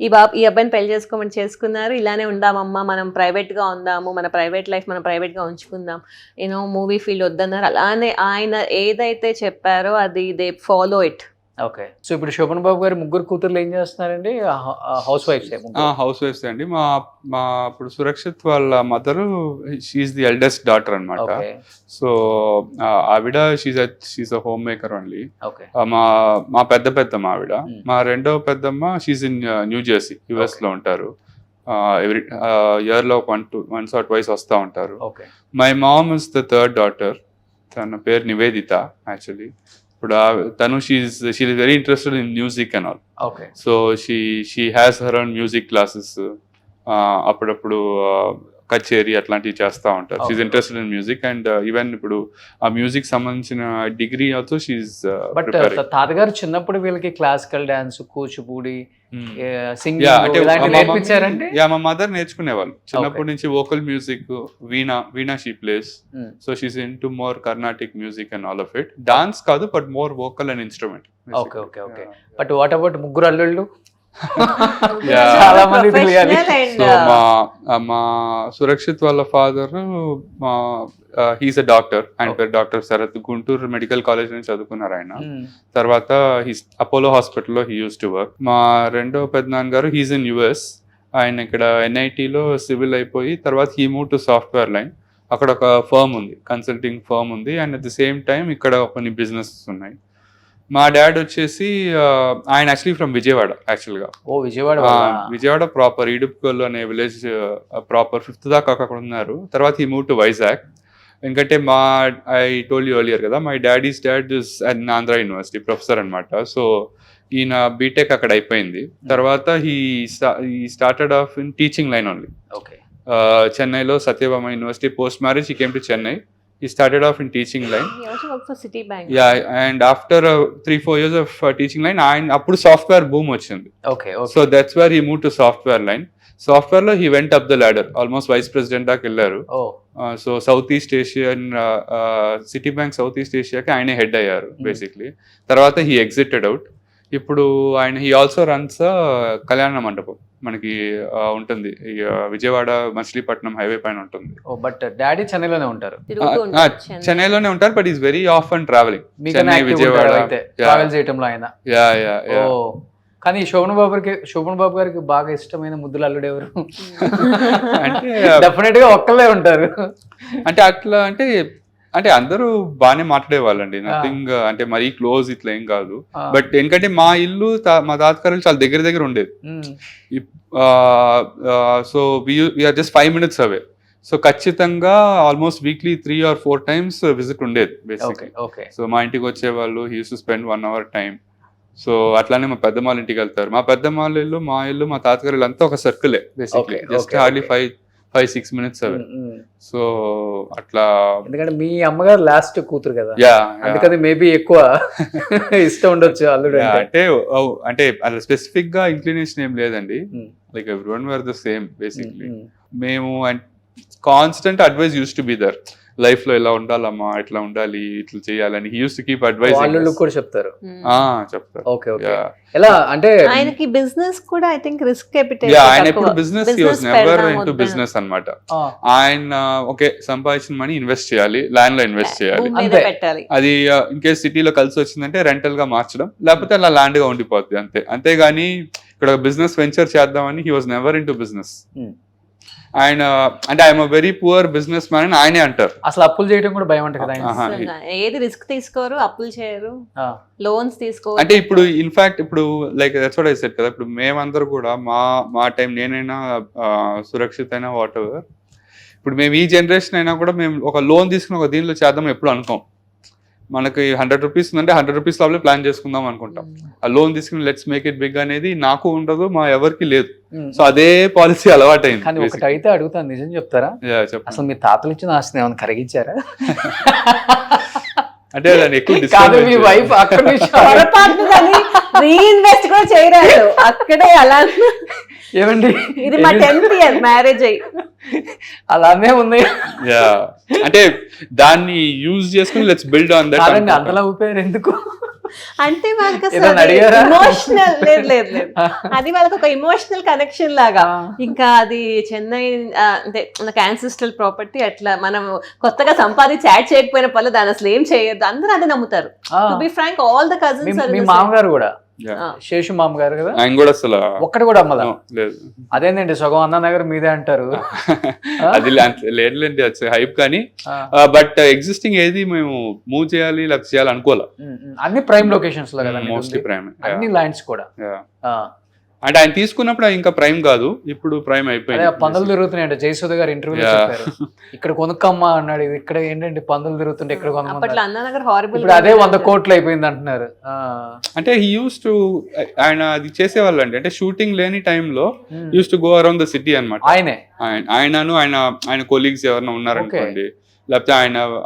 ఈ అబ్బాయిని పెళ్లి చేసుకోమని చేసుకున్నారు. ఇలానే ఉందామమ్మా, మనం ప్రైవేట్గా ఉందాము, మన ప్రైవేట్ లైఫ్ మనం ప్రైవేట్గా ఉంచుకుందాం, మూవీ ఫీల్డ్ వద్దన్నారు. అలానే ఆయన ఏదైతే చెప్పారో అది they follow it. Okay. So ఇప్పుడు శోభన్ బాబు గారి ముగ్గురు కూతుర్లు ఏం చేస్తున్నారండి? హౌస్ వైఫ్స్ అండి. మా ఇప్పుడు సురక్షిత్ వాళ్ళ mother, she's the eldest daughter అనమాట. సో ఆవిడ she's a home maker only. మా పెద్దమ్మ ఆవిడ. మా రెండో పెద్దమ్మ she's in New Jersey, US లో ఉంటారు. ఎవ్రీ ఇయర్ లో once or twice వస్తూ ఉంటారు. My mom is the third daughter. తన పేరు నివేదిత యాక్చువల్లీ. ఇప్పుడు తను she very interested in music and all. Okay. So she has her own music classes. అప్పుడప్పుడు కచేరీ అట్లాంటివి చేస్తూ ఉంటారు. She interested in music and even ఇప్పుడు ఆ మ్యూజిక్ సంబంధించిన డిగ్రీ ఆల్సో షీఈ్. బట్ తాతగారు చిన్నప్పుడు వీళ్ళకి క్లాసికల్ డాన్స్, కూచిపూడి, సింగింగ్ నేర్పించారంటే మా మదర్ నేర్చుకునేవాళ్ళు చిన్నప్పటి నుంచి. Vocal music, veena she plays. So she's into more Carnatic music and all of it. Dance కాదు, but more vocal and instrument. Okay okay okay. But what about ముగ్గురు అల్లుళ్ళు? చాలా మంది తెలియాలి. సో మా సురక్షిత్ వాళ్ళ ఫాదర్ హీస్ అ డాక్టర్. ఆయన పేరు doctor Sarath. Guntur medical college నుంచి చదువుకున్నారు ఆయన. తర్వాత అపోలో హాస్పిటల్లో హీ యూస్ టు వర్క్. మా రెండో పెద్దనాన్న గారు హీస్ ఇన్ US. ఆయన ఇక్కడ NITలో సివిల్ అయిపోయి తర్వాత he move to software line. అక్కడ ఒక ఫర్మ్ ఉంది, కన్సల్టింగ్ ఫర్మ్ ఉంది. And at the same time ఇక్కడ కొన్ని బిజినెసెస్ ఉన్నాయి. మా డాడ్ వచ్చేసి ఆయన యాక్చువల్లీ ఫ్రమ్ విజయవాడ యాక్చువల్గా. విజయవాడ ప్రాపర్ ఈడుపుకోలు అనే విలేజ్ ప్రాపర్ 5th దాకా అక్కడ ఉన్నారు. తర్వాత ఈ మూవ్ టు వైజాగ్. ఎందుకంటే ఐ టోల్డ్ యూ ఎర్లియర్ కదా, my daddy's dad is at Andhra university professor అనమాట. సో ఈయన బీటెక్ అక్కడ అయిపోయింది. తర్వాత he started off in teaching line only. చెన్నైలో Satyabhama university. Post marriage he came to Chennai. He started off in teaching line. He also worked for Citibank. Yeah, and after 3-4 years of teaching line, appudu software boom ochindi. Okay. So that's where he moved to software line. Software lo he went up the ladder, almost vice president daaka ellaru. So Southeast Asia and Citibank Southeast Asia ki ayane head ayyaru basically. Tarvata he exited out. ఇప్పుడు ఆయన he also runs కళ్యాణ మండపం మనకి ఉంటుంది, Vijayawada Machilipatnam highway పైన ఉంటుంది. But daddy చెన్నైలోనే ఉంటారు. చెన్నైలోనే ఉంటారు, but is very of and travelling. Chennai Vijayawada travel చేయటంలో ఆయన. కానీ శోభన్ బాబు గారికి బాగా ఇష్టమైన ముద్దులు అల్లుడు ఎవరు? అంటే డెఫినెట్ గా ఒక్కళ్ళే ఉంటారు. అంటే అట్లా అంటే అంటే అందరూ బాగానే మాట్లాడేవాళ్ళండి, నథింగ్ అంటే మరీ క్లోజ్ ఇట్లా ఏం కాదు. బట్ ఎందుకంటే మా ఇల్లు మా తాతగారు చాలా దగ్గర దగ్గర ఉండేది. సో వీఆర్ జస్ట్ 5 minutes అవే. సో ఖచ్చితంగా almost weekly 3 or 4 times visit ఉండేది బేసిక్లీ. సో మా ఇంటికి వచ్చేవాళ్ళు, he use to spend 1 hour time. So అట్లానే మా పెద్దమ్మాళ్ళ ఇంటికి వెళ్తారు. మా పెద్దమ్మాళ్ళ ఇల్లు, మా ఇల్లు, మా తాతగారు ఇల్లు అంతా ఒక సర్కిలే బేసిక్లీ, జస్ట్ హార్డ్లీ 5-6 minutes అవే. సో అట్లా, ఎందుకంటే మీ అమ్మగారు లాస్ట్ కూతురు కదా, యా అందుకని మేబీ ఎక్కువ ఇష్టం ఉండొచ్చు అల్లుడు అంటే అలా స్పెసిఫిక్ గా ఇంక్లినేషన్ ఏం లేదండి. Like everyone were the same basically. మేము constant advice use to be there, life లో ఇలా ఉండాలమ్మా, ఇట్లా ఉండాలి, ఇట్లా చేయాలని he use to keep advice. వాళ్ళు కూడా చెప్తారు. చెప్తారు. Okay okay. ఎలా అంటే ఆయనకి బిజినెస్ కూడా ఐ థింక్ రిస్క్ క్యాపిటల్. ఆయన ఎప్పుడు business, he was never into business అన్నమాట. ఆయన ఓకే సంపాదించిన మనీ ఇన్వెస్ట్ చేయాలి, ల్యాండ్ లో ఇన్వెస్ట్ చేయాలి, పెట్టాలి. అది ఇన్ కేస్ సిటీలో కలిసి వచ్చిందంటే రెంటల్ గా మార్చడం, లేకపోతే అలా ల్యాండ్ గా ఉండిపోద్ది అంతే. అంతేగాని ఇక్కడ బిజినెస్ వెంచర్ చేద్దామని he was never into business. ఆయన అంటే I'm a very poor business man అని ఆయనే అంటారు. అసలు అప్పులు చేయడం కూడా భయం అంట కదా. ఏది రిస్క్ తీసుకోరు, అప్పులు చేయరు, లోన్స్ తీసుకోరు. అంటే ఇప్పుడు ఇన్ఫాక్ట్ ఇప్పుడు like that's what I said కదా, ఇప్పుడు మేమందరూ కూడా మా టైం, నేనైనా సురక్షిత్ అయినా వాట్ ఎవర్, ఇప్పుడు మేము ఈ జనరేషన్ అయినా కూడా మేము ఒక లోన్ తీసుకుని ఒక దీనిలో చేద్దాం ఎప్పుడు అనుకోం. మనకి 100 rupees ఉందంటే 100 rupees లోపలే ప్లాన్ చేసుకుందాం అనుకుంటాం. ఆ లోన్ తీసుకుని లెట్స్ మేక్ ఇట్ బిగ్ అనేది నాకు ఉండదు, మా ఎవరికి లేదు. సో అదే పాలసీ అలవాటైంది. కానీ ఒకటి అయితే అడుగుతాను, నిజం చెప్తారా? అసలు మీ తాతలు ఇచ్చిన ఆస్తిని ఏమైనా కరిగించారా? అంటే దాన్ని ఎక్కువ మీ వైఫ్ అక్కడ రీఇన్వెస్ట్ కూడా చేయరాదు అక్కడే. అలా ఏమండి, ఇది మా 10th year మ్యారేజ్ అయ్యి అలానే ఉంది. అంటే దాన్ని యూజ్ చేసుకుని లెట్స్ బిల్డ్ ఆన్ దట్. అంతలా ఊపారు ఎందుకు అంటే వాళ్ళకి ఇమోషనల్ లేదు, అది వాళ్ళకి ఒక ఇమోషనల్ కనెక్షన్ లాగా. ఇంకా అది చెన్నై అంటే మనకి యాన్సిస్ట్రల్ ప్రాపర్టీ, అట్లా మనం కొత్తగా సంపాదించి యాడ్ చేయకపోయిన పనులు దాని అసలు ఏం చేయొద్దు, అందరూ అదే నమ్ముతారు. To be frank all the cousins. మీ మామగారు కూడా శేషు మామగారు కదా, ఆయన కూడా అసలు ఒక్కటి కూడా అమ్మలా లేదు. అదేంటండి సగం అన్ననగర్ మీదే అంటారు. అది లేదులేండి, అది హైప్. కానీ బట్ ఎగ్జిస్టింగ్ ఏది మేము మూవ్ చేయాలి లేకపోతే చేయాలి అనుకోలే. అన్ని ప్రైమ్ లొకేషన్స్ లో కదా, మోస్ట్లీ ప్రైమ్, అన్ని ల్యాండ్స్ కూడా. అంటే ఆయన తీసుకున్నప్పుడు ఇంకా ప్రైమ్ కాదు, ఇప్పుడు ప్రైమ్ అయిపోయింది. పందులు తిరుగుతున్నాయంట, జయసుధ గారు ఇంటర్వ్యూలో చెప్పారు. ఇక్కడ కొనుక్కమ్మా అన్నాడు, ఇక్కడ ఏంటంటే పందులు తిరుగుతుంటే ఇక్కడ కొనుక్కుంటారు, అదే 100 crores అయిపోయింది అంటున్నారు. అంటే హీ యూస్ టు, ఆయన అది చేసేవాళ్ళు అండి. అంటే షూటింగ్ లేని టైంలో use to go around the city అనమాట. ఆయన కొలీగ్స్ ఎవరైనా ఉన్నారనుకోండి, లేకపోతే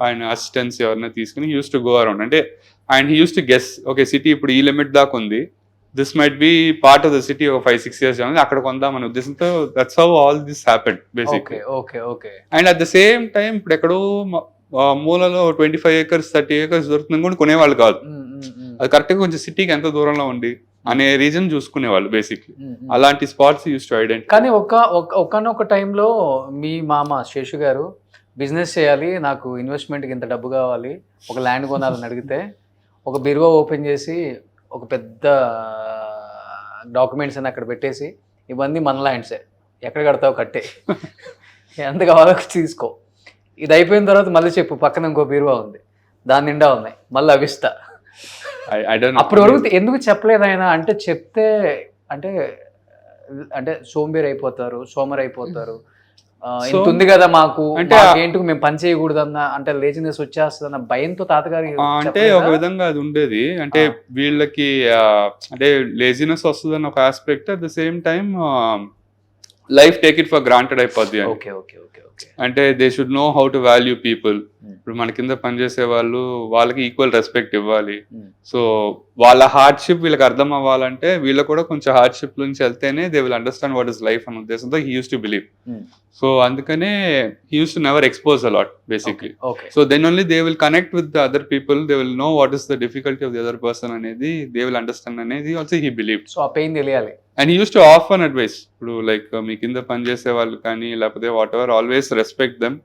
ఆయన అసిస్టెంట్స్ ఎవరైనా తీసుకుని యూస్ టు గో అరౌండ్. అంటే ఆయన he use to guess, okay city ఇప్పుడు ఈ లిమిట్ దాకా ఉంది, this might be part of the city ఒక 5-6 years అక్కడ కొందాం అనే ఉద్దేశంతో. That's how all this happened basically. And at the same time ఇప్పుడు ఎక్కడో మూలలో 25 acres 30 acres దొరుకుతుంది కూడా కొనేవాళ్ళు కాదు. అది కరెక్ట్ గా కొంచెం సిటీకి ఎంత దూరంలో ఉంది అనే రీజన్ చూసుకునేవాళ్ళు బేసిక్లీ. అలాంటి స్పాట్స్ యూస్ టు ఐడెంటిఫై. కానీ ఒకనొక టైంలో మీ మామ శేషు గారు బిజినెస్ చేయాలి, నాకు ఇన్వెస్ట్మెంట్కి ఇంత డబ్బు కావాలి, ఒక ల్యాండ్ కొనాలని అడిగితే ఒక బిరువా ఓపెన్ చేసి ఒక పెద్ద డాక్యుమెంట్స్ అని అక్కడ పెట్టేసి, ఇవన్నీ మన ల్యాండ్సే, ఎక్కడ కడతావు కట్టే, ఎంత కావాలో తీసుకో, ఇది అయిపోయిన తర్వాత మళ్ళీ చెప్పు, పక్కన ఇంకో బీరువా ఉంది దాని నిండా ఉన్నాయి, మళ్ళీ అవిస్తా. అప్పటి వరకు ఎందుకు చెప్పలేదు ఆయన? అంటే చెప్తే అంటే సోంబేర్ అయిపోతారు, సోమర్ అయిపోతారు, ఇంత ఉంది కదా మాకు, అంటే ఏంటి మేము పని చేయకూడదు అన్న, అంటే లేజినెస్ వచ్చేస్తుంది అన్న భయంతో తాతగారు. అంటే ఒక విధంగా అది ఉండేది. అంటే వీళ్ళకి అంటే లేజినెస్ వస్తుంది అన్న ఒక aspect, at the same time life take it for granted అయిపోద్ది. అంటే they should know how to value people. ఇప్పుడు మన కింద పనిచేసే వాళ్ళు, వాళ్ళకి ఈక్వల్ రెస్పెక్ట్ ఇవ్వాలి. సో వాళ్ళ హార్డ్షిప్ వీళ్ళకి అర్థం అవ్వాలంటే వీళ్ళకి కూడా కొంచెం హార్డ్షిప్ నుంచి వెళ్తేనే they will understand what is life అనే ఉద్దేశంతో he use to believe. So అందుకనే he use to never expose a lot basically. So then only they will connect with the other people, they will know what is the difficulty of the other person అనేది they will understand అనేది also he believe. So ఆ pain తెలియాలి. And he use to offer advice. ఇప్పుడు like మీ కింద పనిచేసే వాళ్ళు కానీ లేకపోతే what ever, always respect them.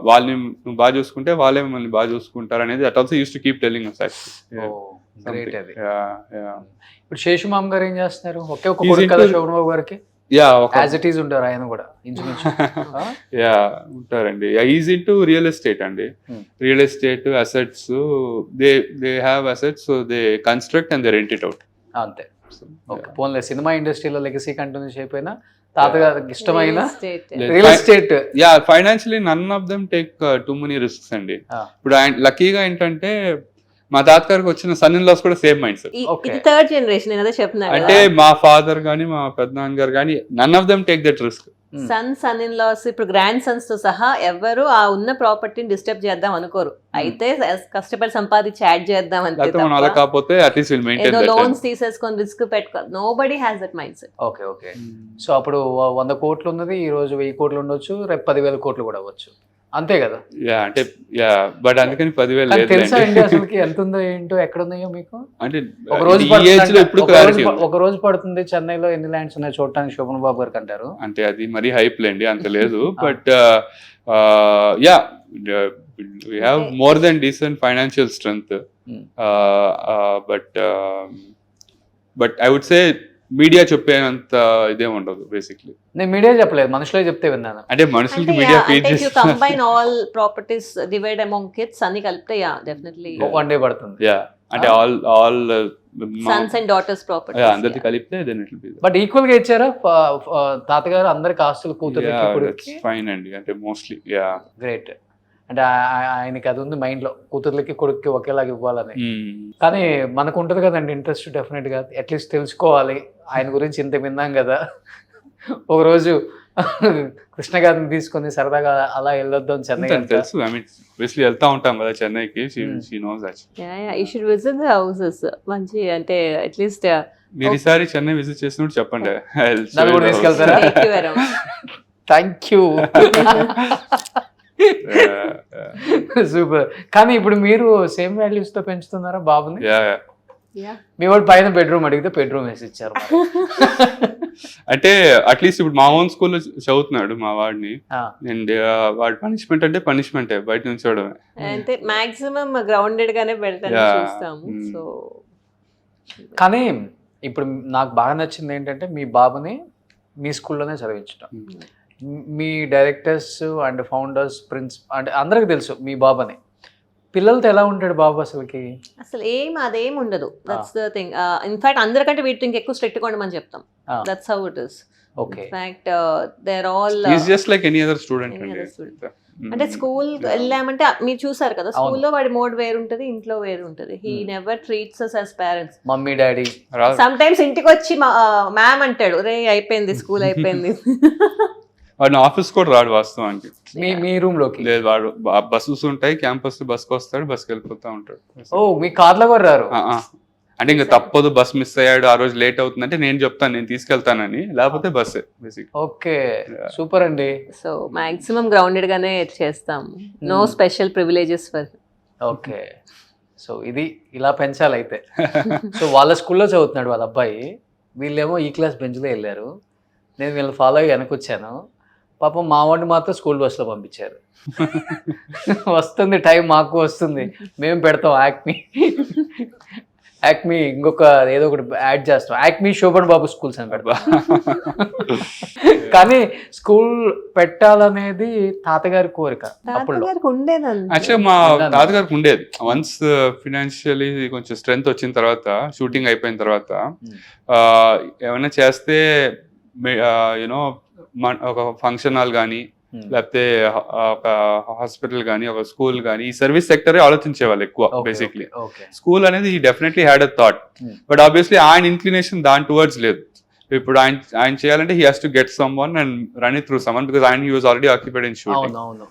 వాళ్ళని నువ్వు బాగా చూసుకుంటే వాళ్ళే మిమ్మల్ని బాగా చూసుకుంటారు అనేది that also use to keep telling us actually. ఇప్పుడు శేషు మామ గారు ఏం చేస్తున్నారు? ఒకే ఒక కొడుకు కదా శోభన్ బాబు గారికి. యా ఒక యాజ్ ఇట్ ఈజ్ ఉంటారు ఆయన కూడా ఇంచుమించు. యా ఉంటారండి. ఈజ్ ఇంటూ రియల్ ఎస్టేట్ అండి. Real estate assets, they have assets, so they construct and they rent it out. అంతే. ఓకే, పోన్లే సినిమా ఇండస్ట్రీలో లెగసీ కంటిన్యూ అయిపోయినా తాతగారికి ఇష్టమైన real estate. Yeah financially none of them take too many risks అండి. ఇప్పుడు ఆయన లక్కీగా ఏంటంటే మా తాతగారికి వచ్చిన సన్ ఇన్ లాస్ కూడా సేమ్ మైండ్ సెట్. ఇది థర్డ్ జనరేషన్ ఏదో చెప్తున్నారు అంటే మా ఫాదర్ గానీ మా పెద్దనాన్న గారు కానీ none of them take that risk. Son in law ఇప్పుడు గ్రాండ్ సన్స్ తో సహా ఎవరు ఆ ఉన్న ప్రాపర్టీని డిస్టర్బ్ చేద్దాం అనుకోరు. అయితే కష్టపడి సంపాదించి యాడ్ చేద్దాం అంటే మనం అలా కాకపోతే at least will maintain that. Loans తీసేసుకొని రిస్క్ పెట్టుకో, nobody has that mind set. Okay okay. So అప్పుడు 100 కోట్లు ఉన్నది ఈ రోజు 1000 కోట్లు ఉండొచ్చు, రేపు 10,000 కోట్లు కూడా అవ్వచ్చు, అంతే కదా? యా అంటే యా బట్ అందుకని 10,000 లేదు. తెలుసా అండి అసలుకి ఎంత ఉందో ఏంటో ఎక్కడ ఉన్నాయో మీకు? అంటే ఒక రోజు ఈ ఏజ్ లో ఇప్పుడు క్లారిటీ ఒక రోజు పడుతుంది చెన్నైలో ఎన్ని ల్యాండ్స్ ఉన్నాయో చూడటానికి శోభన్ బాబు గారికి అంటారు. అంటే అది మరీ హైప్ లేండి, అంత లేదు. But yeah we have more than decent financial strength. But I would say media చెప్పేంత ఇదే ఉండదు బేసిక్లీ. నేను మీడియా చెప్పలేదు, మనుషులే చెప్తే విన్నాను. అంటే మనుషులకి మీడియా ఫీడ్ చేసి combine all properties divide among kids అన్ని కలిపితే యా డెఫినెట్లీ 1 డే పడుతుంది. యా అంటే all sons and daughters properties అందరికి కలిపితే then it will be. But equal గా ఇచ్చారా తాతగారు అందరికి ఆస్తులు కూతురుకి కొడుకుకి? ఫైన్ అండి, అంటే మోస్ట్లీ యా గ్రేట్. అంటే ఆయనకి అది ఉంది మైండ్ లో, కూతుర్లకి కొడుకుకి ఒకేలాగా ఇవ్వాలని. కానీ మనకు ఉంటది కదండి ఇంట్రెస్ట్, డెఫినెట్ గా అట్లీస్ట్ తెలుసుకోవాలి ఆయన గురించి, ఇంత విన్నాం కదా. ఒకరోజు కృష్ణ గారిని తీసుకొని సరదాగా అలా వెళ్ళొద్దాం చెన్నై. తెలుసు, ఐ మీన్ బేసిక్లీ వెళ్తా ఉంటాం కదా చెన్నైకి. She knows that. Yeah you should visit the houses. మంచి అంటే అట్లీస్ట్ మీరు ఈసారి చెన్నై విజిట్ చేసినప్పుడు చెప్పండి, నన్ను కూడా తీసుకెళ్తారా? Thank you. సూపర్. కానీ ఇప్పుడు మీరు సేమ్ వాల్యూస్ తో పెంచుతున్నారా బాబుని? మీ వాడు పైన బెడ్రూమ్ అడిగితే బెడ్రూమ్ వేసి ఇచ్చారు. అంటే అట్లీస్ట్ ఇప్పుడు మా ఓన్ స్కూల్లో చదువుతున్నాడు మా వాడిని. అండ్ వాడి పనిష్మెంట్ అంటే పనిష్మెంటే, బయట నుంచి చూడమే. అంటే మాక్సిమం గ్రౌండెడ్ గానే పెడతాను చూస్తాము. సో కానీ ఇప్పుడు నాకు బాగా నచ్చింది ఏంటంటే మీ బాబుని మీ స్కూల్లోనే చదివించడం. మీ డైరెక్టర్స్ అండ్ ఫౌండర్స్ అంటే అందరికి తెలుసు మీ బాబు అని. పిల్లలతో ఎలా ఉంటాడు బాబు అసలుకి? అసలు అదేం ఉండదు. That's the thing. ఇన్ఫాక్ట్ అందరికంటే వీటితో ఇంకెక్కువ స్ట్రిక్ట్ కొండమని చెప్తాం. That's how it is. Okay. In fact they are all is just like any other student. అంటే స్కూల్ వెళ్ళామంటే మీరు చూసారు కదా, స్కూల్లో వాడి మోడ్ వేరు ఉంటది, ఇంట్లో వేరు ఉంటది. He never treats us as parents. Mummy daddy some times ఇంటికి వచ్చి మ్యామ్ అంటాడు, రే అయిపోయింది స్కూల్ అయిపోయింది. వాడిని ఆఫీస్ కూడా రాడు వాస్తవానికి. మీ రూమ్ లోకి లేదు, వాడు బస్సెస్ ఉంటాయి, క్యాంపస్ బస్కి వస్తాడు, బస్కి వెళ్ళిపోతా ఉంటాడు. ఓ మీ కార్లో కూడా రారు? అంటే ఇంకా తప్పదు, బస్ మిస్ అయ్యాడు, ఆ రోజు లేట్ అవుతుందంటే నేను చెప్తాను నేను తీసుకెళ్తానని, లేకపోతే బస్సే బేసిక్. ఓకే, సూపర్ అండి. సో మాక్సిమం గ్రౌండెడ్ గానే చేస్తాం. No special privileges for. Okay, so ఇది ఇలా పెంచాలి అయితే. సో వాళ్ళ స్కూల్లో చదువుతున్నాడు వాళ్ళ అబ్బాయి, వీళ్ళేమో ఈ క్లాస్ బెంచ్లో వెళ్ళారు. నేను వీళ్ళు ఫాలో అయ్యి వెనకొచ్చాను. పాపం మా వాడిని మాత్రం స్కూల్ బస్లో పంపించారు. వస్తుంది టైం, మాకు వస్తుంది, మేము పెడతాం యాక్మీ ఇంకొక ఏదో ఒకటి యాడ్ చేస్తాం, యాక్మీ శోభన్ బాబు స్కూల్స్ అని పెడతాం. కానీ స్కూల్ పెట్టాలనేది తాతగారి కోరిక. అప్పుడు యాక్చువల్గా మా తాతగారికి ఉండేది. వన్స్ ఫినాన్షియలీ కొంచెం స్ట్రెంగ్త్ వచ్చిన తర్వాత, షూటింగ్ అయిపోయిన తర్వాత ఏమైనా చేస్తే యూనో ఒక ఫంక్షన్ హాల్ కానీ, లేకపోతే ఒక హాస్పిటల్ కానీ, ఒక స్కూల్ కానీ, ఈ సర్వీస్ సెక్టరే ఆలోచించేవాళ్ళు ఎక్కువ బేసిక్లీ. స్కూల్ అనేది he definitely had a thought, but obviously ఆయన ఇంక్లినేషన్ దాని టువర్డ్స్ లేదు. ఇప్పుడు ఆయన చేయాలంటే he has to get someone and run it through someone, because ఆయన he was already occupied in shooting.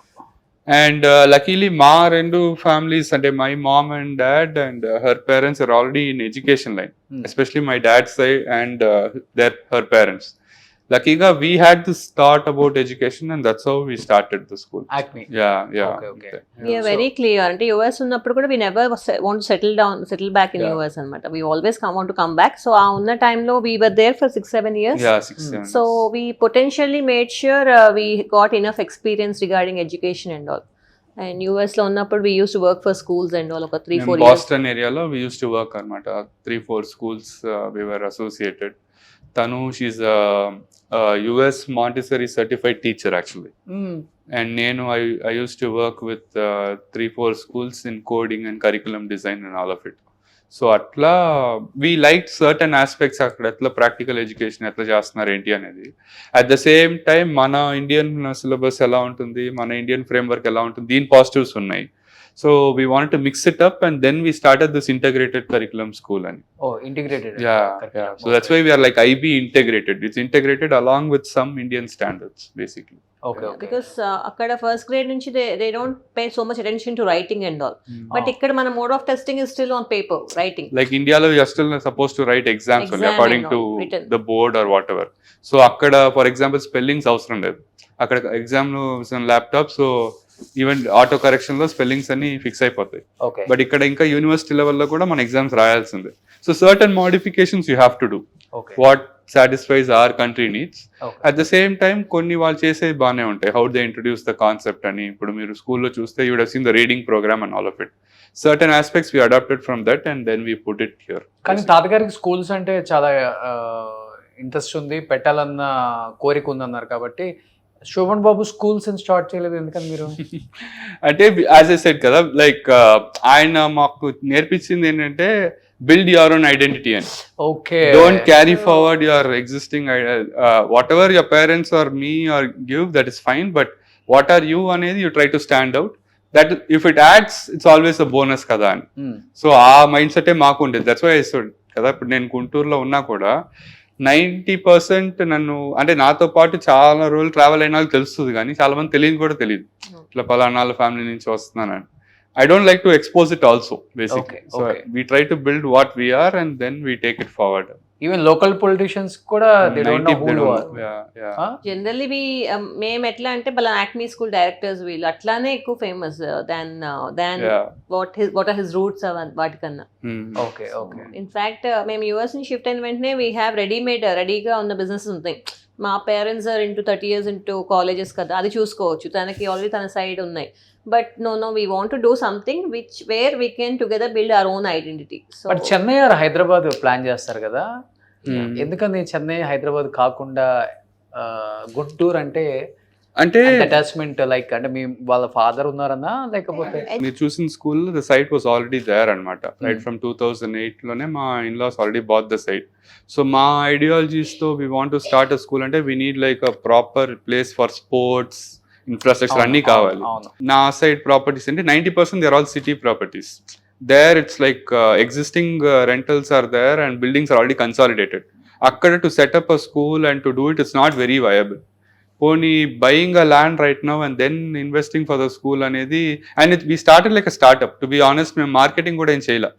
And luckily మా రెండు ఫ్యామిలీస్, అంటే my mom and dad and her parents are already in education line, especially my dad side and her parents. Luckily, we had to start about education, and that's how we started the school. Acme. Yeah. Okay. We are very clear. Ante US ఉన్నప్పుడు కూడా we never want to settle back in US అన్నమాట. We always want to come back. So ఆ ఉన్న time లో we were there for 6-7 years. Yeah, 6-7. So we potentially made sure we got enough experience regarding education and all. And US లో ఉన్నప్పుడు we used to work for schools and all, ఒక 3-4 years. Boston area లో we used to work అన్నమాట. 3-4 schools we were associated. తను she US Montessori certified teacher actually. And నేను I used to work with 3-4 schools in coding and curriculum design and all of it. So అట్లా we like certain aspects అక్కడ ఎట్లా practical education ఎట్లా చేస్తున్నారు ఏంటి అనేది. At the same time మన Indian syllabus ఎలా ఉంటుంది, మన ఇండియన్ ఫ్రేమ్వర్క్ ఎలా ఉంటుంది, దీని పాజిటివ్స్ ఉన్నాయి. So we want to mix it up and then we started this integrated curriculum school అని. Integrated. So that's why we're like IB integrated. It's integrated along with some Indian standards basically. Okay. Because akkada first grade nunchi they don't pay so much attention to writing and all. But ikkada mana mode of testing is still on paper, writing. Like India lo you are still supposed to write exams only according to written. The board or whatever. So akkada for example spellings avsaram ledhu. Akkada exam lo on laptop, so even auto correction లో spellings అన్ని fix అయిపోతాయి. బట్ ఇక్కడ ఇంకా university లెవెల్లో కూడా మన exams రాయాల్సిందే. So certain modifications you have to do what satisfies our country needs. At the same time కొన్ని వాళ్ళు చేసేది బాగానే ఉంటాయి. How they introduce the concept అని. ఇప్పుడు మీరు స్కూల్లో చూస్తే you would have seen the reading program and all of it. Certain aspects we adapted from that and then we put it here. కానీ తాతగారికి స్కూల్స్ అంటే చాలా ఇంట్రెస్ట్ ఉంది, పెట్టాలన్న కోరిక ఉందన్నారు కాబట్టి శోభన్ బాబు స్కూల్స్ స్టార్ట్ చేయలేదు ఎందుకని మీరు? అంటే యాజ్ ఐ సెడ్ కదా, లైక్ ఆయన మాకు నేర్పించింది ఏంటంటే బిల్డ్ యువర్ ఓన్ ఐడెంటిటీ అని. Okay. Don't carry forward your existing whatever your parents are me are give that is fine, but what are you అనేది you try to stand out. That if it adds it's always a bonus కదా అని. So ఆ mind సెటే మాకు ఉండేది. That's why I said కదా, ఇప్పుడు నేను గుంటూరులో ఉన్నా కూడా 90% నన్ను అంటే నాతో పాటు చాలా రోజులు ట్రావెల్ అయిన వాళ్ళకి తెలుస్తుంది, కానీ చాలా మంది తెలియదు కూడా తెలియదు ఇట్లా పలానా ఫ్యామిలీ నుంచి వస్తున్నానని. I don't like to expose it also basically. Okay, so okay. we try to build what we are and then we take it forward. Even local politicians kuda they don't know who you are. Yeah. Generally we మేము ఎట్లా అంటే బలా Acme school directors వీళ్ళు అట్లానే ఎక్కువ famous than what are his roots వాటికన్నా. Okay. In fact మేము US నుంచి shift అయిన వెంటనే వీ హ్యావ్ రెడీగా ఉన్న బిజినెస్ ఉంటాయి. మా parents are into 30 years into colleges కదా, అది చూసుకోవచ్చు. తనకి ఆల్రెడీ తన సైడ్ ఉన్నాయి. But no we want to do something where we can together build our own identity. But Chennai or Hyderabad plan చేస్తారు కదా, ఎందుకని చెన్నై హైదరాబాద్ కాకుండా గుంటూరు అంటే అటాచ్మెంట్? లైక్ అంటే మీ వాళ్ళ ఫాదర్ ఉన్నారన్నా లేకపోతే మీరు చూసిన school the site was already there అనమాట. రైట్ ఫ్రమ్ 2008 లోనే మా in laws already bought the site. So మా ఐడియాలజీస్ తో we want to start a school అంటే we need like a proper place for sports, infrastructure అన్ని కావాలి. నా సైడ్ ప్రాపర్టీస్ అంటే 90% they are all city properties. There it's like existing rentals are there and buildings are already consolidated. Akkada to set up a school and to do it, it's not very viable. Only buying a land right now and then investing for the school anedi, and we started like a startup. To be honest, me marketing kuda em cheyala.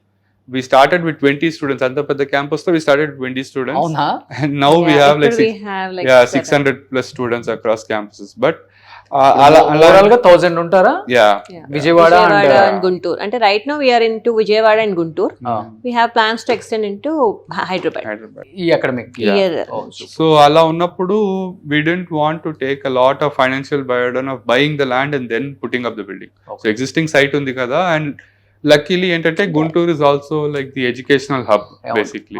We started with 20 students. Anta pedda campus tho we started with 20 students. Avuna? And now we have like 600 plus students across campuses. But overall గా 1000 ఉంటారా? Vijayawada and Guntur. అంటే right now we're in to Vijayawada and Guntur. We have plans to extend in to Hyderabad ఈ academic year. So అలా ఉన్నప్పుడు we didn't want to take a lot of financial burden of buying the land and then putting up the building. So existing site ఉంది కదా, and luckily ఏంటంటే Guntur is also like the educational hub basically.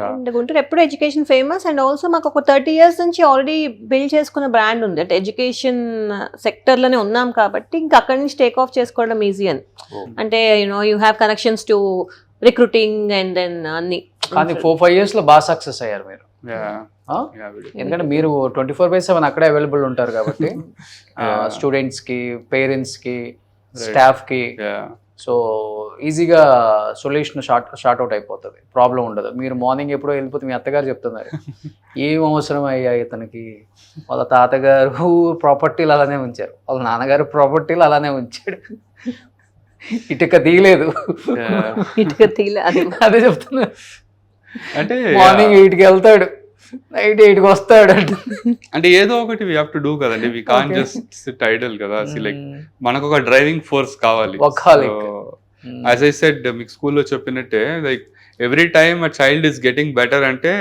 And Guntur ఎప్పుడు education famous. And also మాకు ఒక 30 years నుంచి already build చేసుకున్న brand ఉంది. అంటే ఎడ్యుకేషన్ సెక్టర్ లోనే ఉన్నాం కాబట్టి ఇంకా అక్కడి నుంచి టేక్ ఆఫ్ చేసుకోవడం ఈజీ అని. అంటే you have connections to recruiting and then అన్ని. కానీ 4-5 years లో బాగా సక్సెస్ అయ్యారు మీరు. ఎందుకంటే మీరు 24/7 అక్కడే అవైలబుల్ ఉంటారు కాబట్టి స్టూడెంట్స్ కి, పేరెంట్స్ కి, స్టాఫ్ కి. సో ఈజీగా సొల్యూషన్ షార్ట్ అవుట్ అయిపోతుంది, ప్రాబ్లం ఉండదు. మీరు మార్నింగ్ ఎప్పుడో వెళ్ళిపోతే మీ అత్తగారు చెప్తున్నారు ఏం అవసరం అయ్యా ఇతనికి, వాళ్ళ తాతగారు ప్రాపర్టీలు అలానే ఉంచారు, వాళ్ళ నాన్నగారు ప్రాపర్టీలు అలానే ఉంచాడు, ఇటుక తీయలేదు. అదే చెప్తున్నారు. అంటే మార్నింగ్ 8కి వెళ్తాడు, నైట్ 8కి వస్తాడు. అంటే ఏదో ఒకటి వీ హావ్ టు డూ కదండి. We can't just sit idle కదా. లైక్ మనకు ఒక డ్రైవింగ్ ఫోర్స్ కావాలి. యాజ్ ఐ సెడ్ మీకు స్కూల్లో చెప్పినట్టే, like every time a child is getting better అంటే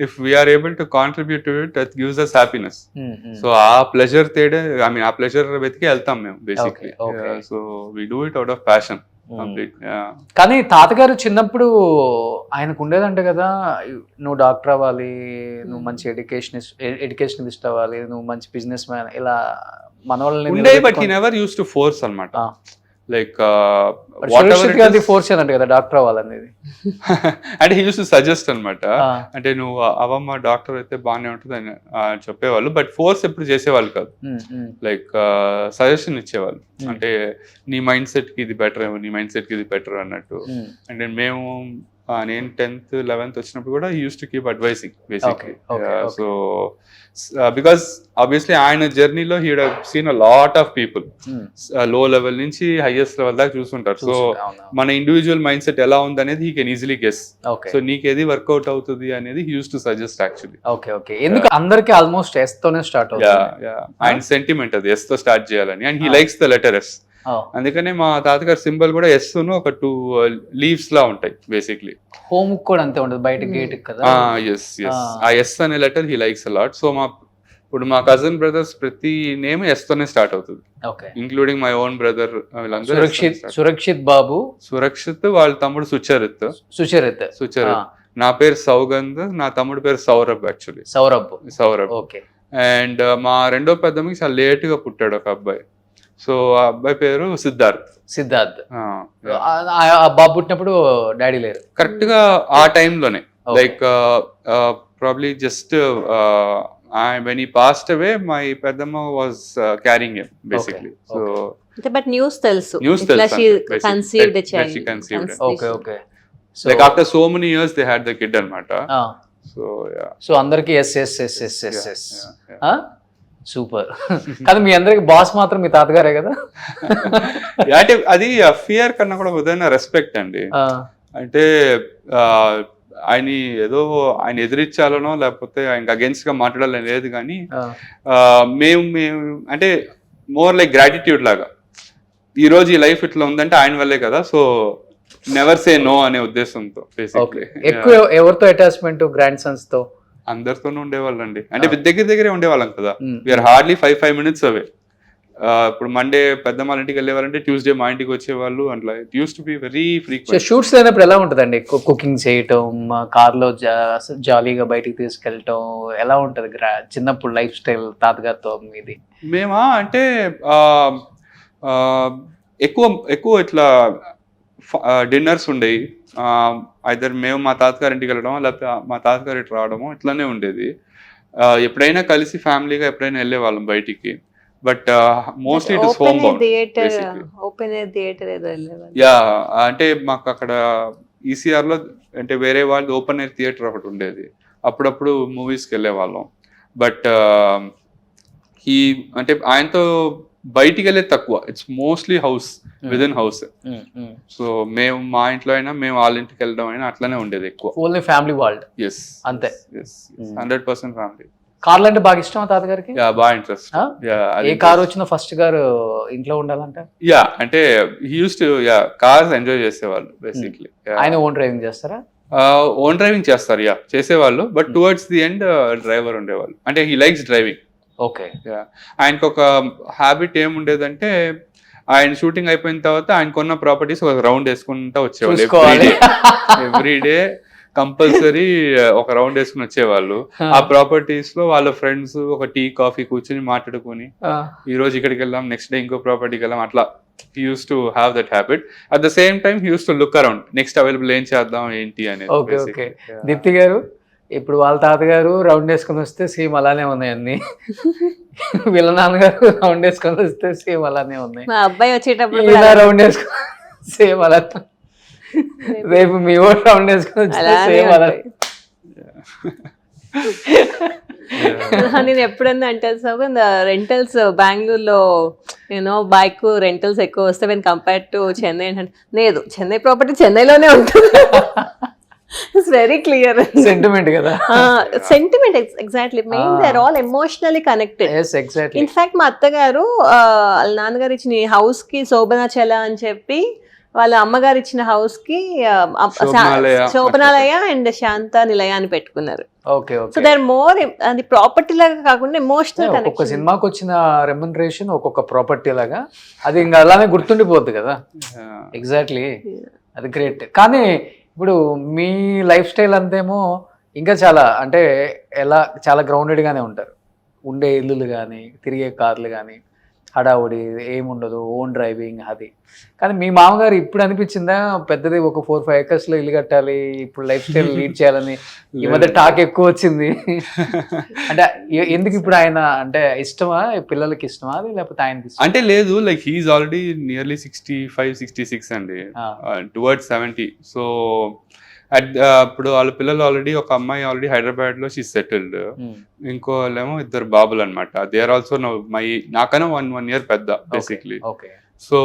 if we're able to contribute to it, that gives us happiness. So ఆ pleasure ఆ ప్లెజర్ వెతికి వెళ్తాం మేము basically. So we do it out of passion. Complete. కానీ తాతగారు చిన్నప్పుడు ఆయనకు ఉండేదంట కదా, నువ్వు డాక్టర్ అవ్వాలి, నువ్వు మంచి ఎడ్యుకేషనిస్ట్ అవ్వాలి, నువ్వు మంచి బిజినెస్ మ్యాన్, ఇలా మనవాళ్ళని ఉండే, but he never use to force అన్నమాట. లైక్ ఫోర్స్ చేయాలంట కదా డాక్టర్ అవ్వాలనేది. అంటే హీ యూస్ టు సజెస్ట్ అనమాట. అంటే నువ్వు అవమ్మ డాక్టర్ అయితే బాగానే ఉంటుంది అని చెప్పేవాళ్ళు, బట్ ఫోర్స్ ఎప్పుడు చేసేవాళ్ళు కాదు. లైక్ సజెషన్ ఇచ్చేవాళ్ళు. అంటే నీ మైండ్ సెట్ కి ఇది బెటర్, నీ మైండ్ సెట్ కి ఇది బెటర్ అన్నట్టు. అంటే మేము నేను 10th 11th వచ్చినప్పుడు కూడా use to keep advising basically. So because obviously ఆయన జర్నీలో he would have seen a lot of people, low level నుంచి హైయెస్ట్ లెవెల్ దాకా చూస్తుంటారు. సో మన ఇండివిజువల్ మైండ్ సెట్ ఎలా ఉంది అనేది he can easily guess. So నీకు ఏది వర్కౌట్ అవుతుంది అనేది he use to suggest actually. ఎందుకు అందరికి ఆల్మోస్ట్ ఎస్ తోనే స్టార్ట్ అవుతుంది. ఆయన సెంటిమెంట్ అది ఎస్ తో స్టార్ట్ చేయాలని, and he likes the letter S. అందుకనే మా తాతగారి సింబల్ కూడా ఎస్ ను ఒక 2 లీవ్స్ లా ఉంటాయి బేసిక్లీ. హోమ్ కూడా అంతే ఉంటుంది, బయట గేట్ కదా. ఎస్ ఆ ఎస్ అనే letter he likes a lot. So ఇప్పుడు మా కజిన్ బ్రదర్స్ ప్రతి నేమ్ ఎస్ తోనే స్టార్ట్ అవుతుంది, including my own brother. Surakshit Babu, Surakshit, వాళ్ళ తమ్ముడు సుచరిత్, నా పేరు సౌగంధ్, నా తమ్ముడు పేరు సౌరభ్. యాక్చువల్లీ సౌరభ్. అండ్ మా రెండో పెద్దమ్మకి చాలా లేట్ గా పుట్టాడు ఒక అబ్బాయి. సో ఆ అబ్బాయి పేరు సిద్ధార్థ్. బాబు పుట్టినప్పుడు డాడీ లేరు కరెక్ట్ గా ఆ టైంలోనే. Like probably just when he passed away, my పెద్దమ్మ was carrying him basically. So but news తెలుసు she conceived the child. Okay. So like after so many years they had the kid anamata. So అందరికి yes. Super. కానీ మీ అందరికి boss మాత్రం మీ తాతగారే కదా. అంటే అది fear కన్నా కూడా ఉదయం రెస్పెక్ట్ అండి. అంటే ఆయన ఎదిరించాలనో లేకపోతే ఆయనకి అగేన్స్ట్ గా మాట్లాడాలని లేదు, కానీ మేము అంటే మోర్ లైక్ గ్రాటిట్యూడ్ లాగా. ఈ రోజు ఈ లైఫ్ ఇట్లా ఉందంటే ఆయన వల్లే కదా. సో నెవర్ సే నో అనే ఉద్దేశంతో బేసిక్లీ. ఎక్కువ ఎవరితో అటాచ్మెంట్? గ్రాండ్ సన్స్ తో? అందరితోనూ ఉండేవాళ్ళండి. అంటే దగ్గరే ఉండేవాళ్ళం కదా. వీఆర్ హార్డ్లీ 5 minutes అవే. ఇప్పుడు మండే పెద్దమ్మ ఇంటికి వెళ్ళేవాళ్ళంటే ట్యూస్డే మా ఇంటికి వచ్చేవాళ్ళు. అట్లా it use to be very frequent. Shoots అయినప్పుడు ఎలా ఉంటదండి? కుకింగ్ చేయటం, కార్ లో జాలీగా బయటికి తీసుకెళ్ళటం ఎలా ఉంటది చిన్నప్పుడు లైఫ్ స్టైల్ తాతగారితో మీది? మేమా అంటే ఎక్కువ ఇట్లా డిన్నర్స్ ఉండేవి. ఐదర్ మేము మా తాతగారి ఇంటికి వెళ్ళడం, లేకపోతే మా తాతగారి ఇటు రావడము, ఇట్లానే ఉండేది. ఎప్పుడైనా కలిసి ఫ్యామిలీగా ఎప్పుడైనా వెళ్ళే వాళ్ళం బయటికి. But mostly it is home bound. Yeah, అంటే మాకు అక్కడ ఈసీఆర్ లో అంటే వేరే వాళ్ళు ఓపెన్ ఎయిర్ థియేటర్ ఒకటి ఉండేది. అప్పుడప్పుడు మూవీస్కి వెళ్ళే వాళ్ళం. బట్ అంటే ఆయనతో బయటికి వెళ్ళేది తక్కువ. It's mostly house, with in house. So మేము మా ఇంట్లో అయినా మేము వాళ్ళ ఇంటికి వెళ్ళడం అయినా అట్లానే ఉండేది ఎక్కువ. Only family world. ఎస్ అంతే. 100% ఫ్యామిలీ. కార్లు అంటే బాగా ఇష్టమా తాతగారికి? యా, బాగా ఇంట్రెస్ట్. ఏ కార్ వచ్చినా ఫస్ట్ గారు ఇంట్లో ఉండాలంట. యా, అంటే he use to cars enjoy చేసేవాళ్ళు బేసిక్లీ. ఆయన ఓన్ డ్రైవింగ్ చేస్తారా? ఓన్ డ్రైవింగ్ చేస్తారు, యా చేసేవాళ్ళు. But towards the end driver ఉండేవాళ్ళు. అంటే హీ లైక్స్ డ్రైవింగ్. ఓకే. ఆయనకు ఒక హ్యాబిట్ ఏముండేదంటే, ఆయన షూటింగ్ అయిపోయిన తర్వాత ఆయన కొన్న ప్రాపర్టీస్ ఒక రౌండ్ వేసుకుంటా వచ్చేవాళ్ళు. ఎవ్రీడే కంపల్సరీ ఒక రౌండ్ వేసుకుని వచ్చేవాళ్ళు. ఆ ప్రాపర్టీస్ లో వాళ్ళ ఫ్రెండ్స్ ఒక టీ కాఫీ కూర్చొని మాట్లాడుకుని, ఈ రోజు ఇక్కడికి వెళ్దాం, నెక్స్ట్ డే ఇంకో ప్రాపర్టీకి వెళ్దాం, అట్లా he used to have that habit. At the same time he used to look around, next available ఏం చేద్దాం ఏంటి అనేది. ఓకే. దీప్తి గారు, ఇప్పుడు వాళ్ళ తాతగారు రౌండ్ వేసుకొని వస్తే సేమ్ అలానే ఉన్నాయి అన్ని. వీళ్ళ నాన్నగారు రౌండ్ వేసుకొని వస్తే సేమ్ అలానే ఉన్నాయి. మా అబ్బాయి వచ్చేటప్పుడు రౌండ్ వేసుకొని సేమ్ అలా. రేపు మీ ఓన్ రౌండ్ వేసుకొని వస్తే సేమ్ అలా. నేను ఎప్పుడన్నా అంటే రెంటల్స్ బెంగళూరులో బైక్ రెంటల్స్ ఎక్కువ వస్తే వెన్ కంపేర్ టు చెన్నై అంటే, లేదు చెన్నై ప్రాపర్టీ చెన్నైలోనే ఉంటుంది. It's very clear. సెంటిమెంట్ కదా. Sentiment exactly. Main they are all emotionally connected. Exactly. In fact మా అత్తగారు వాళ్ళ నాన్నగారు ఇచ్చిన హౌస్ కి శోభనాచల అని చెప్పి వాళ్ళ అమ్మగారు ఇచ్చిన హౌస్ కి శోభనాలయ. శోభనాలయ అండ్ శాంత నిలయ అని పెట్టుకున్నారు. Okay so they are more, అది ప్రాపర్టీ లాగా కాకుండా ఎమోషనల్ ఒక్కొక్క కనెక్షన్. సినిమాకి వచ్చిన రెమ్యునరేషన్ ఒక్కొక్క ప్రాపర్టీ లాగా అది ఇంకా అలానే గుర్తుండిపోద్ది కదా. ఎగ్జాక్ట్లీ, అది గ్రేట్. కానీ ఇప్పుడు మీ లైఫ్ స్టైల్ అంతేమో ఇంకా చాలా అంటే ఎలా చాలా గ్రౌండెడ్ గానే ఉంటారు. ఉండే ఇల్లులు కానీ తిరిగే కార్లు కానీ హడావుడి ఏముండదు, ఓన్ డ్రైవింగ్ అది. కానీ మీ మామగారు ఇప్పుడు అనిపించిందా పెద్దది ఒక 4-5 acres లో ఇల్లు కట్టాలి, ఇప్పుడు లైఫ్ స్టైల్ లీడ్ చేయాలని? ఈ మధ్య టాక్ ఎక్కువ వచ్చింది. అంటే ఎందుకు ఇప్పుడు ఆయన అంటే ఇష్టమా, పిల్లలకి ఇష్టమా అది, లేకపోతే ఆయనకి ఇష్టమా? అంటే లేదు, లైక్ హీఈస్ ఆల్రెడీ నియర్లీ 65-66 అండి, టువర్డ్స్ 70. సో ఇప్పుడు వాళ్ళ పిల్లలు ఆల్రెడీ, ఒక అమ్మాయి ఆల్రెడీ హైదరాబాద్ లో షీ సెటిల్డ్, ఇంకో వాళ్ళేమో 2 బాబులు అనమాట. దే ఆర్ ఆల్సో నాకన్నా 1 year పెద్ద బేసిక్లీ. సో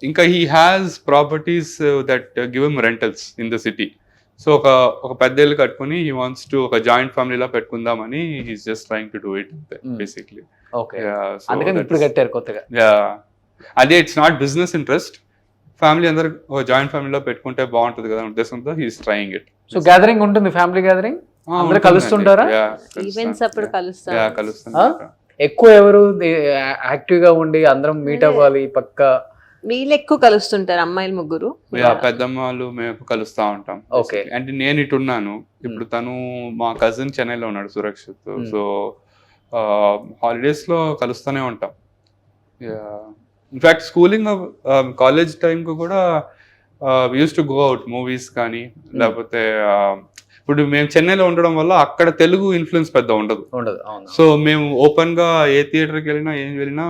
ఇంకా he has properties that give him rentals in the city. So ఒక పెద్ద ఇల్లు కట్టుకుని హీ వాంట్స్ టు ఒక జాయింట్ ఫ్యామిలీలా పెట్టుకుందామని he's just trying to do it basically. ఇప్పుడు కట్టారు కొత్తగా. అదే, it's not business interest, family అందరు ఒక జాయింట్ ఫ్యామిలీలో పెట్టుకుంటే బాగుంటుంది కదా ఉద్దేశంతో he's trying it. So gathering ఉంటుంది, ఫ్యామిలీ గ్యాదరింగ్ అందరూ కలుస్తుంటారా? ఈవెంట్స్ అప్పుడు కలుస్తాం. ఎక్కువ ఎవరు యాక్టివ్ గా ఉండి అందరం మీట్ అవ్వాలి పక్క? వీళ్ళు ఎక్కువ కలుస్తుంటారు, అమ్మాయిలు ముగ్గురు. పెద్దమ్మాళ్ళు మేము కలుస్తా ఉంటాం. ఓకే. అంటే నేను ఇటున్నాను ఇప్పుడు, తను మా కజిన్ చెన్నైలో ఉన్నాడు సురక్షిత్. సో హాలిడేస్ లో కలుస్తూనే ఉంటాం. ఇన్ఫాక్ట్ స్కూలింగ్ కాలేజ్ టైంకి కూడా use to go out movies కానీ, లేకపోతే ఇప్పుడు మేము చెన్నైలో ఉండడం వల్ల అక్కడ తెలుగు ఇన్ఫ్లుయెన్స్ పెద్ద ఉండదు. సో మేము ఓపెన్ గా ఏ థియేటర్కి వెళ్ళినా ఏం వెళ్ళినా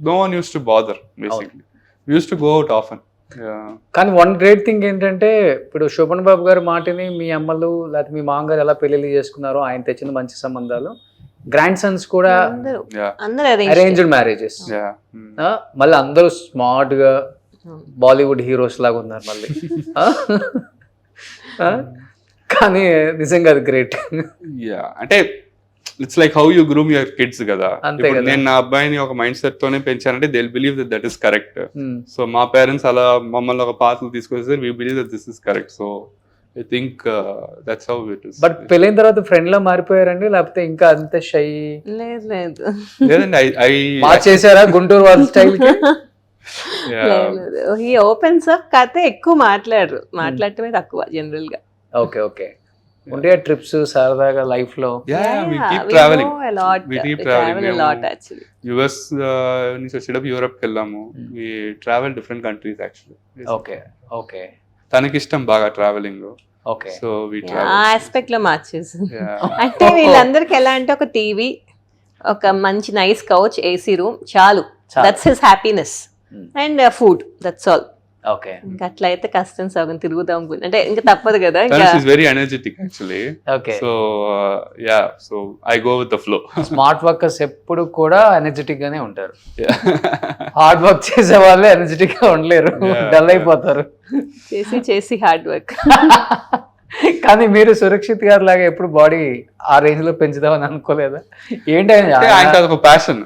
no one use to bother basically, use to go out often. కానీ వన్ గ్రేట్ థింగ్ ఏంటంటే ఇప్పుడు శోభన్ బాబు గారి మాటని మీ అమ్మలు లేకపోతే మీ మామగారు ఎలా పెళ్లి చేసుకున్నారో, ఆయన తెచ్చిన మంచి సంబంధాలు, గ్రాండ్ సన్స్ కూడా అరేంజ్డ్ మ్యారేజెస్, మళ్ళీ అందరూ స్మార్ట్ గా బాలీవుడ్ హీరోస్ లాగా ఉన్నారు మళ్ళీ. కానీ నిజంగా అది గ్రేట్. అంటే it's like how you groom your kids కదా. నేను నా అబ్బాయిని ఒక మైండ్ సెట్ తోనే పెంచానంటే they believe that is correct. So మా పేరెంట్స్ అలా మమ్మల్ని ఒక పాత్రలు తీసుకొస్తే we believe that this is correct. So I think that's how it is. But పెళ్ళైన తర్వాత ఫ్రెండ్ లా మారిపోయారండి, లేకపోతే ఇంకా అంతే షై? లేదండి, చేశారా గుంటూరు వాళ్ళ స్టైల్ కి? హీ ఓపెన్స్ అప్, కాకపోతే ఎక్కువ మాట్లాడటమే తక్కువ జనరల్ గా. ఓకే. ఉండే ట్రిప్స్ సరదాగా లైఫ్ లో? we keep traveling a lot actually. US నుంచి వచ్చేటప్పుడు యూరప్ కి వెళ్ళాము. we travel different countries actually. Okay. తనకి ఇష్టం బాగా ట్రావెలింగ్. ఓకే. సో ఆ ఆస్పెక్ట్ లో మార్చేసి, అంటే వీళ్ళందరికి ఎలా అంటే ఒక టీవీ, ఒక మంచి నైస్ కౌచ్, ఏసీ రూమ్ చాలు. That's his happiness. And food, that's all. Okay. ఇంకా అట్లా అయితే కష్టం, సగం తిరుగుదాం అంటే ఇంకా తప్పదు కదా. Very energetic actually. Okay. So so I go with the flow. Smart workers ఎప్పుడు కూడా ఎనర్జెటిక్ గానే ఉంటారు. హార్డ్ వర్క్ చేసే వాళ్ళు ఎనర్జెటిక్ గా ఉండలేరు, డల్ అయిపోతారు చేసి హార్డ్ వర్క్. కానీ మీరు సురక్షిత్ గారు లాగా ఎప్పుడు బాడీ ఆ రేంజ్ లో పెంచుదామని అనుకోలేదా? ఏంటి అదొక ప్యాషన్,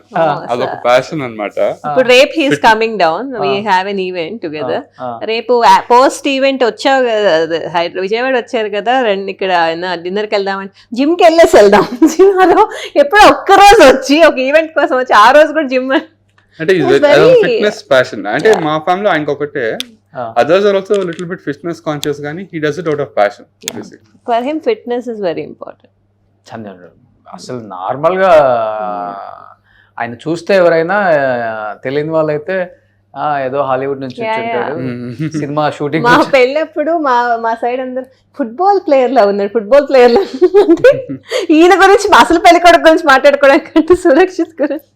అదొక ప్యాషన్ అన్నమాట. ఇప్పుడు రేపు he's coming down, we have an event together. రేపు పోస్ట్ ఈవెంట్ వచ్చావు కదా, విజయవాడ వచ్చారు కదా, రండి ఇక్కడ డిన్నర్ కి వెళ్దామని. జిమ్ కి వెళ్ళేసి వెళ్దాం. జిమ్ ఎప్పుడు ఒక్కరోజు వచ్చి ఒక ఈవెంట్ కోసం వచ్చి ఆ రోజు కూడా జిమ్ అంటే ఫిట్నెస్ ప్యాషన్. అంటే మా ఫ్యామిలీ ఆయనకి ఒకటే, others are also a little bit fitness conscious గానీ he does it out of passion. For him fitness is very important. అసలు నార్మల్ గా ఆయన చూస్తే ఎవరైనా తెలియని వాళ్ళైతే ఏదో హాలీవుడ్ నుంచి ఉంటాడు, సినిమా షూటింగ్. మా పెళ్ళప్పుడు మా సైడ్ అందరు ఫుట్బాల్ ప్లేయర్ లా ఉన్నాడు, ఫుట్బాల్ ప్లేయర్ లా. ఈయన గురించి అసలు పెళ్లి కొడుకు గురించి మాట్లాడుకోవడానికి సురక్షిత్ గురించి,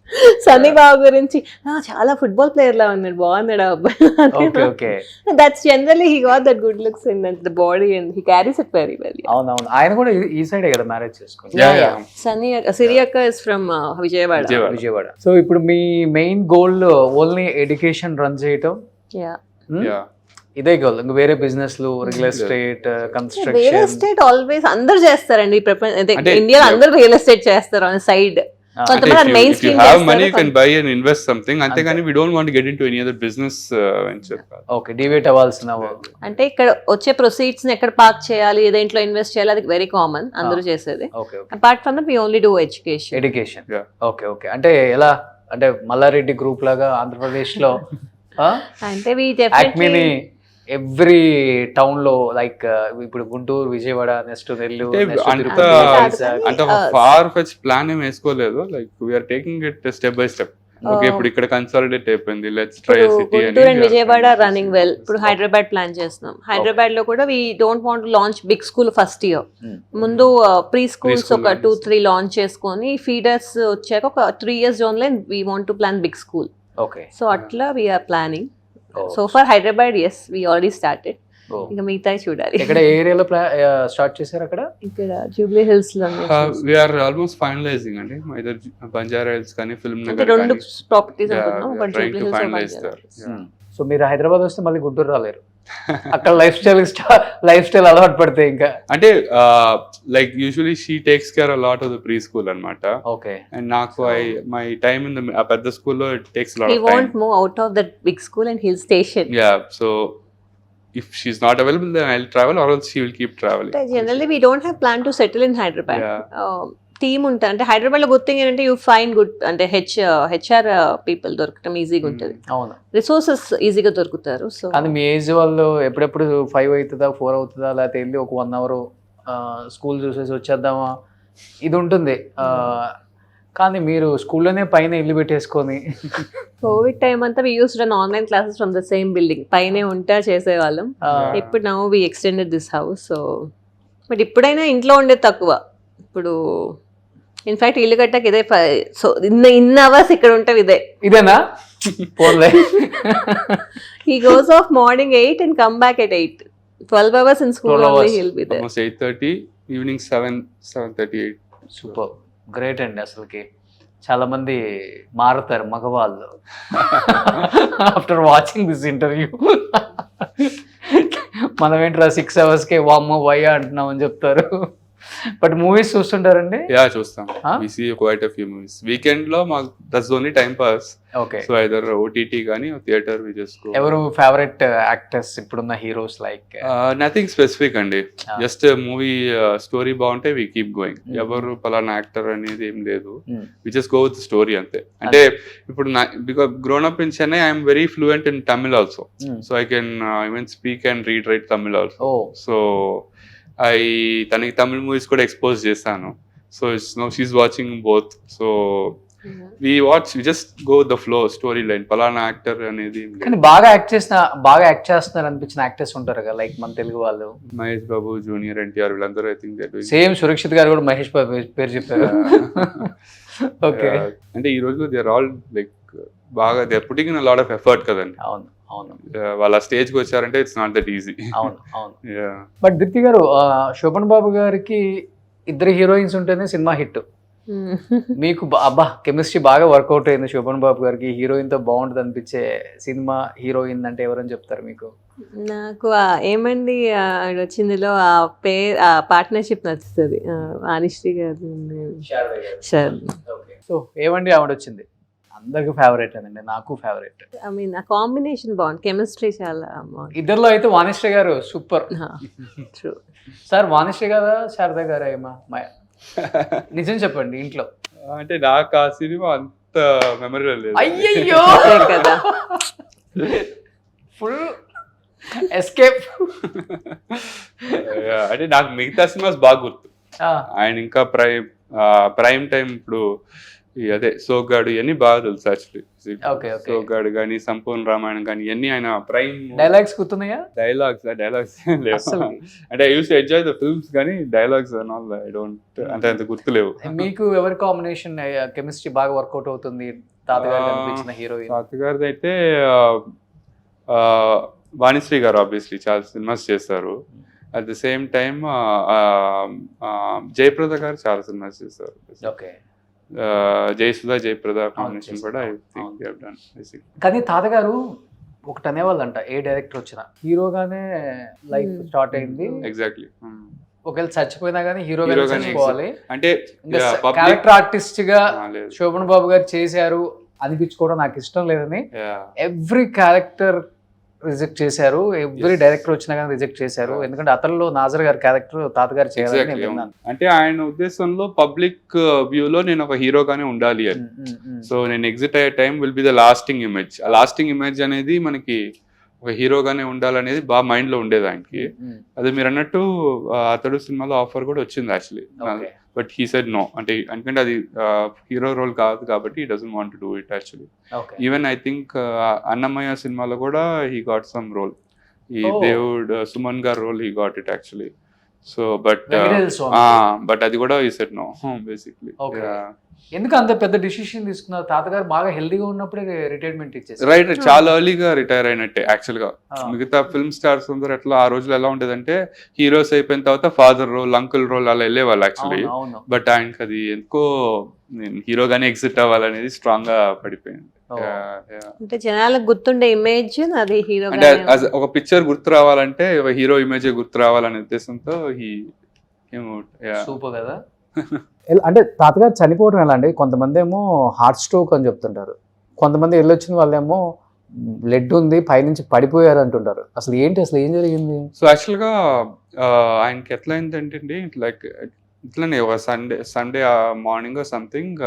సన్నీ బాబు గురించి చాలా ఫుట్బాల్ ప్లేయర్ లా ఉన్నాడు, బాగున్నాడు ఆ అబ్బాయి. That's generally he got that good looks in the body and he carries it very well. అవునవును, ఆయన కూడా ఈ సైడే కదా మ్యారేజ్ చేసుకుంది. సన్నీ సిరియక్క ఇస్ ఫ్రమ్ విజయవాడ. సో ఇప్పుడు మీ main goal only education run చేయటం, ఇదే గోల్? ఇంకా వేరే బిజినెస్ లు, real estate, construction? Real estate always అందరు చేస్తారండి ఈ ప్రపంచం, ఇండియాలో అందరు రియల్ ఎస్టేట్ చేస్తారు ఆన్ సైడ్. కొంతమంది main if you stream have money you can buy and invest something అంతేగాని we don't want to get into any other business venture. Okay, deviate అవ్వాల్సిన అంటే ఇక్కడ వచ్చే ప్రొసీడ్స్ ని ఎక్కడ పార్క్ చేయాలి, దేంట్లో ఇన్వెస్ట్ చేయాలి, అది వెరీ కామన్ అందరూ చేసేది. Okay okay, apart from that we only do education. Education. Yeah. Okay okay, అంటే ఎలా, అంటే మల్లారెడ్డి గ్రూప్ లాగా ఆంధ్రప్రదేశ్ లో అంటే వి యాక్మీని ఎవ్రీ టౌన్ లో లైక్ ఇప్పుడు గుంటూరు, విజయవాడ, నెక్స్ట్ నెల్లూరు, అంటే ఒక ఫార్ ఫెచ్ ప్లాన్ ఏం వేసుకోలేదు. Like we're taking it step by step. Okay, ఇప్పుడు ఇక్కడ కన్సాలిడేట్ అయిపోయింది, let's try city. Guntur and Vijayawada running well. ఇప్పుడు హైదరాబాద్ ప్లాన్ చేస్తున్నాం. హైదరాబాద్ లో కూడా we don't want launch big school first year. ముందు ప్రీ స్కూల్స్ ఒక 2-3 లాంచ్ చేసుకొని ఫీడర్స్ వచ్చాక ఒక 3 years జోన్ లో we want to plan big school. Okay, so అట్లా we're planning. So for Hyderabad as we already started. ఇంకా మిగతా చూడాలి. ఇక్కడ ఏరియాలో స్టార్ట్ చేశారు అక్కడ? ఇక్కడ జూబ్లీ హిల్స్ లో we are almost finalizing అండి. either బంజారా హిల్స్ కానీ ఫిల్మ్ అంటే నగర్ 2 కానీ ప్రాపర్టీస్ అనుకున్నాం. But trying Jubilee to Hills finalize there. So మీరు హైదరాబాద్ వస్తే మళ్ళీ గుంటూరు రాలేరు. అక్కడ లైఫ్ స్టైల్ అలవాటు పడితే ఇంకా. అంటే like usually she takes care a lot of the pre school అన్నమాట. ఓకే, అండ్ నాకు మై టైమ్ ఇన్ ద పెద్ద స్కూల్లో it takes lot he of time. won't move out of that big school and hill station. Yeah, so if she's not available then I'll travel or else she will keep traveling. Generally we don't have plan to settle in Hyderabad. Yeah. Team ఉంటా అంటే హైదరాబాద్ లో good thing ఏంటంటే you fine good అంటే HR people దొరకటం ఈజీగా ఉంటుంది. అవును, resources ఈజీగా దొరుకుతారు. సో కానీ మీ ఏజ్ వాళ్ళు ఎప్పుడెప్పుడు 5 అవుతుందా 4 అవుతుందా, లేకపోతే వెళ్ళి ఒక 1 hour స్కూల్ చూసేసి వచ్చేద్దామా, ఇది ఉంటుంది. కానీ మీరు స్కూల్లోనే పైన ఇల్లు పెట్టేసుకొని కోవిడ్ టైం అంతా we used run online classes from the same building. పైనే ఉంటా చేసేవాళ్ళం. ఇప్పుడు now we extended this house. So but ఇప్పుడైనా ఇంట్లో ఉండేది తక్కువ. ఇప్పుడు ఇన్ఫాక్ట్ ఇల్లు కట్టాక ఇదే. సో ఇన్ అవర్స్ ఇక్కడ ఉంటాం ఇదేనా పోన్లే. He goes off morning 8 and come back at 8. 12 hours in school only he'll be there. Almost 8:30, evening 7:38. Super, great అండి. అసలుకి చాలా మంది మారుతారు మగవాళ్ళు ఆఫ్టర్ వాచింగ్ దిస్ ఇంటర్వ్యూ. మనం ఏంట్రా 6 hours వామ్మో వయ్యా అంటున్నాం అని చెప్తారు. బట్ మూవీస్ చూస్తుంటారండి? యా, చూస్తాం. we see quite a few movies. Weekend లో మాకు that's only time pass. Okay, so either OTT గానీ థియేటర్ వి జస్ట్ గో. ఎవరు ఫేవరెట్ యాక్టర్స్ ఇప్పుడున్న హీరోస్? లైక్ నథింగ్ స్పెసిఫిక్ అండి. జస్ట్ మూవీ స్టోరీ బాగుంటే we keep going. ఎవరు పలానా actor అనేది ఏం లేదు. We just go with story అంతే. అంటే ఇప్పుడు because grown up in Chennai I'm very fluent in Tamil also. So I can even speak and read write Tamil also. So తనకి తమిళ్ మూవీస్ కూడా ఎక్స్పోజ్ చేస్తాను. So it's no she's watching both. So we just go the flow story line. పలానా actor అనేది. కానీ బాగా act చేస్తున్నారు అనిపించిన actors ఉంటారు కదా, లైక్ మన తెలుగు వాళ్ళు. మహేష్ బాబు, జూనియర్ ఎన్టీఆర్, వీళ్ళందరూ I think that same Surakshit గారు కూడా మహేష్ బాబు పేరు చెప్పారు. ఓకే, అంటే ఈ రోజు దే ఆర్ ఆల్ లైక్ బాగా they are putting in a lot of effort కదండి. అవును అవును, వాళ్ళ స్టేజ్కి వచ్చారంటే ఇట్స్ నాట్ దట్ ఈజీ. అవును అవును. బట్ దీప్తి గారు, శోభన్ బాబు గారికి 2 హీరోయిన్స్ ఉంటేనే సినిమా హిట్. మీకు అబ్బా కెమిస్ట్రీ బాగా వర్కౌట్ అయింది శోభన్ బాబు గారికి, హీరోయిన్ తో బాగుంటుంది అనిపించే సినిమా హీరోయిన్ అంటే ఎవరని చెప్తారు మీకు? నాకు ఏమండి వచ్చిందిలో ఆ పార్ట్నర్షిప్ నచ్చుతుంది. వాణిశ్రీ గారు. సో ఏమండి ఆవిడ వచ్చింది అందరికి ఫేవరెట్ అండి, నాకు ఫేవరెట్. ఐ మీన్ ఆ కాంబినేషన్ బాగుంది, కెమిస్ట్రీ చాలా బాగుంది. ఇద్దరిలో అయితే వాణిశ్రీ గారు సూపర్. ట్రూ సార్, వాణిశ్రీ గారా శారదా గారా ఏమా? నిజం చెప్పండి ఇంట్లో. అంటే నాకు ఆ సినిమా అంత మెమరీ లేదు. అయ్యయ్యో కదా, ఫుల్ ఎస్కేప్. అంటే నాకు మిగతా సినిమాస్ బాగా గుర్తు. ఆయన ఇంకా ప్రైమ్ టైం ఇప్పుడు అదే సోగ్గాడు ఇవన్నీ బాగా తెలుసు యాక్చువల్లీ. సోగ్గాడు కానీ, సంపూర్ణ రామాయణం కానీ ఇవన్నీ ఆయన ప్రైమ్. డైలాగ్స్ గుర్తున్నాయా? డైలాగ్స్ లేవు. అంటే I use to enjoy the films కానీ dialogues and all I don't అంత గుర్తులేవు. మీకు ఎవరి కాంబినేషన్ కెమిస్ట్రీ బాగా వర్కౌట్ అవుతుంది? తాతగారు కనిపించిన హీరోయిన్? తాతగారిది అయితే వాణిశ్రీ గారు ఆబ్వియస్లీ చాలా సినిమాస్ చేస్తారు. At the same time Jayaprada గారు చాలా సినిమాస్ చేస్తారు. ఓకే, జయసుధ జయప్రద కాంబినేషన్ కూడా I think they have done. కానీ తాతగారు ఒకటి అనేవాళ్ళంట, ఏ డైరెక్టర్ వచ్చినా హీరోగానే లైఫ్ స్టార్ట్ అయింది. ఎగ్జాక్ట్లీ. ఒకవేళ చచ్చిపోయినా కానీ హీరోగానే హీరోగానే చచ్చిపోవాలి. అంటే ఇంకా public- క్యారెక్టర్ ఆర్టిస్ట్ గా లేదు. శోభన్ బాబు గారు చేశారు అనిపించుకోవడం నాకు ఇష్టం లేదని Yeah. ఎవ్రీ క్యారెక్టర్ రిజెక్ట్ చేశారు, ఎవ్రీ డైరెక్టర్ వచ్చినా కానీ రిజెక్ట్ చేశారు. ఎందుకంటే అతనిలో నాజర్ గారి క్యారెక్టర్ తాతగారు చేయాలని Exactly. నేను విన్నాను. అంటే ఆయన ఉద్దేశంలో పబ్లిక్ వ్యూలో నేను ఒక హీరోగానే ఉండాలి అని. సో నేను ఎగ్జిట్ అయ్యే time will be the lasting image. ఆ లాస్టింగ్ ఇమేజ్ అనేది మనకి ఒక హీరోగానే ఉండాలనేది బాగా మైండ్ లో ఉండేది ఆయనకి. అది మీరు అన్నట్టు అతడు సినిమాలో ఆఫర్ కూడా వచ్చింది actually, Okay. But he said no. అంటే ఎందుకంటే అది హీరో రోల్ కాదు కాబట్టి he doesn't want to do it actually. Okay. Even I think Annamayya సినిమాలో కూడా హీ గాట్ సమ్ రోల్. ఈ Oh. దేవుడ్ సుమన్ గారు role he got it actually. So but Venkateswara Swamy. But అది కూడా ఈ సెట్ నో బేసిక్లీ. Okay. ఎందుకు అంత పెద్ద డిసిషన్ తీసుకున్నారు? తాతగారు బాగా హెల్దీగా ఉన్నప్పుడే రిటైర్మెంట్ ఇచ్చేసారు. రైట్, చాలా ఎర్లీగా రిటైర్ అయినట్టే యాక్చువల్ గా. Ah. మిగతా ఫిల్మ్ స్టార్స్ అందరూ ఎట్లా ఆ రోజులు ఎలా ఉండేదంటే హీరోస్ అయిపోయిన తర్వాత ఫాదర్ రోల్, అంకుల్ రోల్ అలా వెళ్ళేవాళ్ళు యాక్చువల్లీ. అవును, అవును. బట్ ఆయనకి అది ఎందుకో హీరోగానే ఎగ్జిట్ అవ్వాలనేది స్ట్రాంగ్ గా పడిపోయింది. Oh. Yeah, yeah. అంటే జనాలకు గుర్తుండే ఇమేజ్ అది హీరో అంటే ఒక పిక్చర్ గుర్తు రావాలంటే ఒక హీరో ఇమేజ్ గుర్తు రావాలనే ఉద్దేశంతో సూపర్ కదా. అంటే తాతగారు చనిపోవడం ఎలా అండి? కొంతమంది ఏమో హార్ట్ స్ట్రోక్ అని చెప్తుంటారు, కొంతమంది వెళ్ళొచ్చిన వాళ్ళేమో బ్లడ్ ఉంది పైనుంచి పడిపోయారు అంటుంటారు. అసలు ఏంటి, అసలు ఏం జరిగింది? సో యాక్చువల్ గా ఆయనకి ఎట్లా అయిందంటే లైక్ ఇట్లానే ఒక Sunday morning something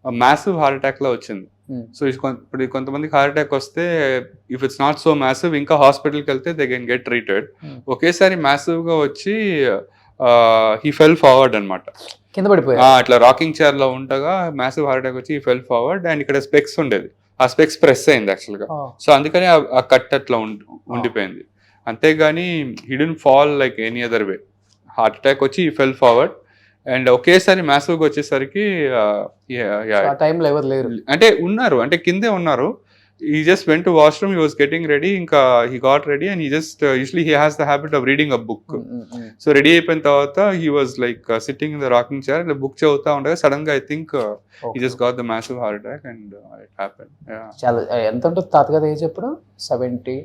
massive heart attack లో వచ్చింది. సో ఇప్పుడు కొంతమందికి హార్ట్ అటాక్ వస్తే if it's not so massive ఇంకా హాస్పిటల్కి వెళ్తే దే కెన్ గెట్ ట్రీటెడ్. ఒకేసారి మ్యాసివ్ గా వచ్చి హీ ఫెల్ ఫార్వర్డ్ అనమాట, కింద పడిపోయారు. ఇట్లా రాకింగ్ చైర్ లో ఉండగా మ్యాసివ్ హార్ట్ అటాక్ వచ్చి హీ ఫెల్ ఫార్వర్డ్. అండ్ ఇక్కడ స్పెక్స్ ఉండేది, ఆ స్పెక్స్ ప్రెస్ అయింది యాక్చువల్ గా. సో అందుకని ఆ కట్ అట్లా ఉండిపోయింది. అంతేగాని he don't fall like any other way. Heart attack వచ్చి హీ ఫెల్ ఫార్వర్డ్ అండ్ ఒకేసారి మ్యాసివ్గా వచ్చేసరికి టైంలో ఎవరు లేరు అంటే ఉన్నారు, అంటే కిందే ఉన్నారు. he just went to washroom, he was getting ready, ఇంకా he got ready and he just usually he has the habit of reading a book. So ready అయిపోయిన తర్వాత he was like sitting in the rocking chair and the book చదువుతా ఉండగా sudden గా I think he just got the massive heart attack and it happened. Yeah. చాలా ఎంత ఉంటుంది తాతగారు age ఎప్పుడు? 70?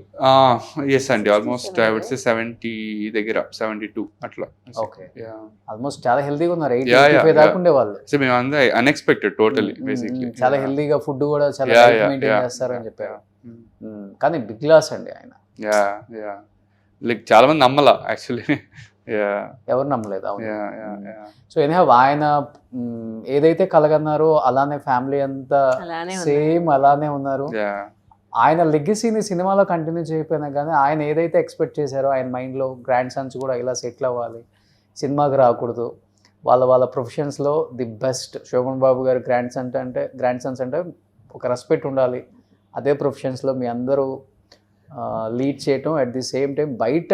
Yes అండి, ఆల్మోస్ట్ I would say 70 దగ్గర 72 అట్లా. Okay. Yeah. ఆల్మోస్ట్ చాలా హెల్దీగా ఉన్నారు. Yeah, 85 దాకా ఉండేవాళ్ళు. సో మేము అందరూ అన్ఎక్స్పెక్టెడ్ టోటలీ బేసిక్లీ. చాలా హెల్దీగా ఫుడ్ కూడా చాలా మెయింటైన్ చేస్తారు అని చెప్పారు. కానీ బిగ్ లాస్ అండి ఆయన. యా లైక్ చాలా మంది నమ్మలా యాక్చువల్లీ. ఎవరు నమ్మలేదు. అవును. సో ఎనీహౌ ఆయన ఏదైతే కలగన్నారో అలానే ఫ్యామిలీ అంతా సేమ్ అలానే ఉన్నారు. ఆయన లెగసీని సినిమాలో కంటిన్యూ చేయకపోయినా కానీ ఆయన ఏదైతే ఎక్స్పెక్ట్ చేశారో ఆయన మైండ్లో గ్రాండ్ సన్స్ కూడా ఇలా సెటిల్ అవ్వాలి, సినిమాకి రాకూడదు, వాళ్ళ ప్రొఫెషన్స్లో ది బెస్ట్. శోభన్ బాబు గారు గ్రాండ్ సన్స్ అంటే ఒక రెస్పెక్ట్ ఉండాలి. అదే ప్రొఫెషన్స్లో మీ అందరూ లీడ్ చేయటం, అట్ ది సేమ్ టైం బయట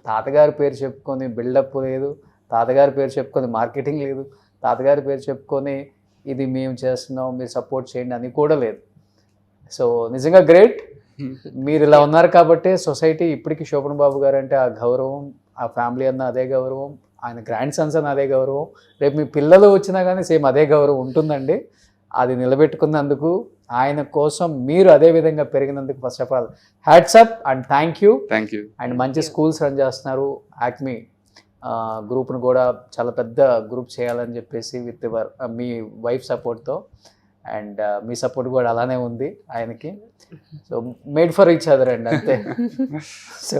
తాతగారి పేరు చెప్పుకొని బిల్డప్ లేదు, తాతగారి పేరు చెప్పుకొని మార్కెటింగ్ లేదు, తాతగారి పేరు చెప్పుకొని ఇది మేము చేస్తున్నాం మీరు సపోర్ట్ చేయండి అని కూడా లేదు. సో నిజంగా గ్రేట్. మీరు ఇలా ఉన్నారు కాబట్టి సొసైటీ ఇప్పటికీ శోభన్ బాబు గారు అంటే ఆ గౌరవం, ఆ ఫ్యామిలీ అన్న అదే గౌరవం, ఆయన గ్రాండ్ సన్స్ అన్న అదే గౌరవం, రేపు మీ పిల్లలు వచ్చినా కానీ సేమ్ అదే గౌరవం ఉంటుందండి. అది నిలబెట్టుకున్నందుకు, ఆయన కోసం మీరు అదే విధంగా పెరిగినందుకు first of all hats up and thank you. And మంచి స్కూల్స్ రన్ చేస్తున్నారు. యాక్మీ గ్రూప్ను కూడా చాలా పెద్ద గ్రూప్ చేయాలని చెప్పేసి విత్ మీ వైఫ్ సపోర్ట్తో, అండ్ మీ సపోర్ట్ కూడా అలానే ఉంది ఆయనకి. So made for each other అండి అంతే. సో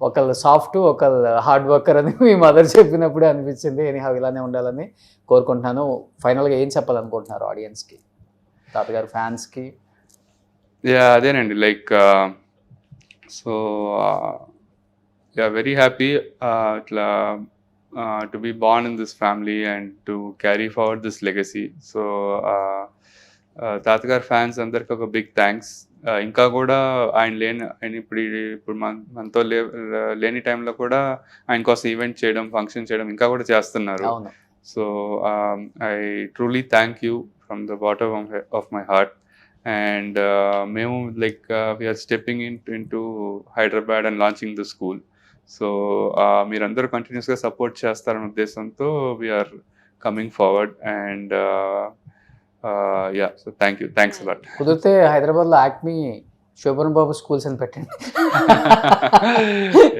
ఒకళ్ళు సాఫ్ట్ ఒకళ్ళు హార్డ్ వర్కర్ అని మీ మదర్ చెప్పినప్పుడే అనిపించింది. ఎనీహౌ ఇలానే ఉండాలని కోరుకుంటున్నాను. ఫైనల్గా ఏం చెప్పాలనుకుంటున్నారు ఆడియన్స్కి, తాతగారు ఫ్యాన్స్కి? అదేనండి లైక్ సో వెరీ హ్యాపీ ఇట్లా to be born in this family and to carry forward this legacy. So తాతగారు ఫ్యాన్స్ అందరికి ఒక బిగ్ థ్యాంక్స్. ఇంకా కూడా ఆయన ఇప్పుడు మనతో లేని టైంలో కూడా ఆయన కోసం ఈవెంట్ చేయడం, ఫంక్షన్ చేయడం ఇంకా కూడా చేస్తున్నారు. So I truly thank you from the bottom of my heart. And మేము like we're stepping in to Hyderabad and launching the school. So మీరందరూ కంటిన్యూస్గా సపోర్ట్ చేస్తారనే ఉద్దేశంతో we're coming forward. And so thank you, thanks a lot. కుదిరితే హైదరాబాద్లో యాక్మీ శోభన్ బాబు schools అని పెట్టండి.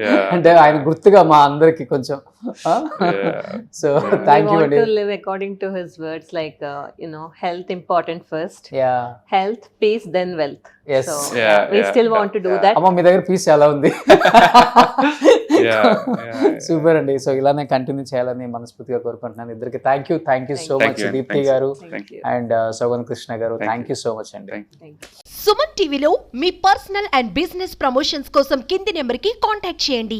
Yeah. అంటే ఆయన గుర్తుగా మా అందరికి కొంచెం. సో థ్యాంక్ యూ అండి. to live according to his words, like health important first, yeah health, peace, then wealth. Yes. So Yeah, we yeah, still want to do that. అమ్మ మీ దగ్గర పీస్ చాలా ఉంది. Yeah. సూపర్ అండి. So ఇలానే continue చేయాలని మనస్ఫూర్తిగా కోరుకుంటున్నాను. ఇద్దరికి thank you so Thank much you. Deepthi Thanks. గారు Thank you. And Sogan Krishna గారు. Thank thank you so much అండి. Thank you. Thank you. Suman టీవీలో మీ పర్సనల్ అండ్ బిజినెస్ ప్రమోషన్స్ కోసం కింది నెంబర్కి కాంటాక్ట్ చేయండి.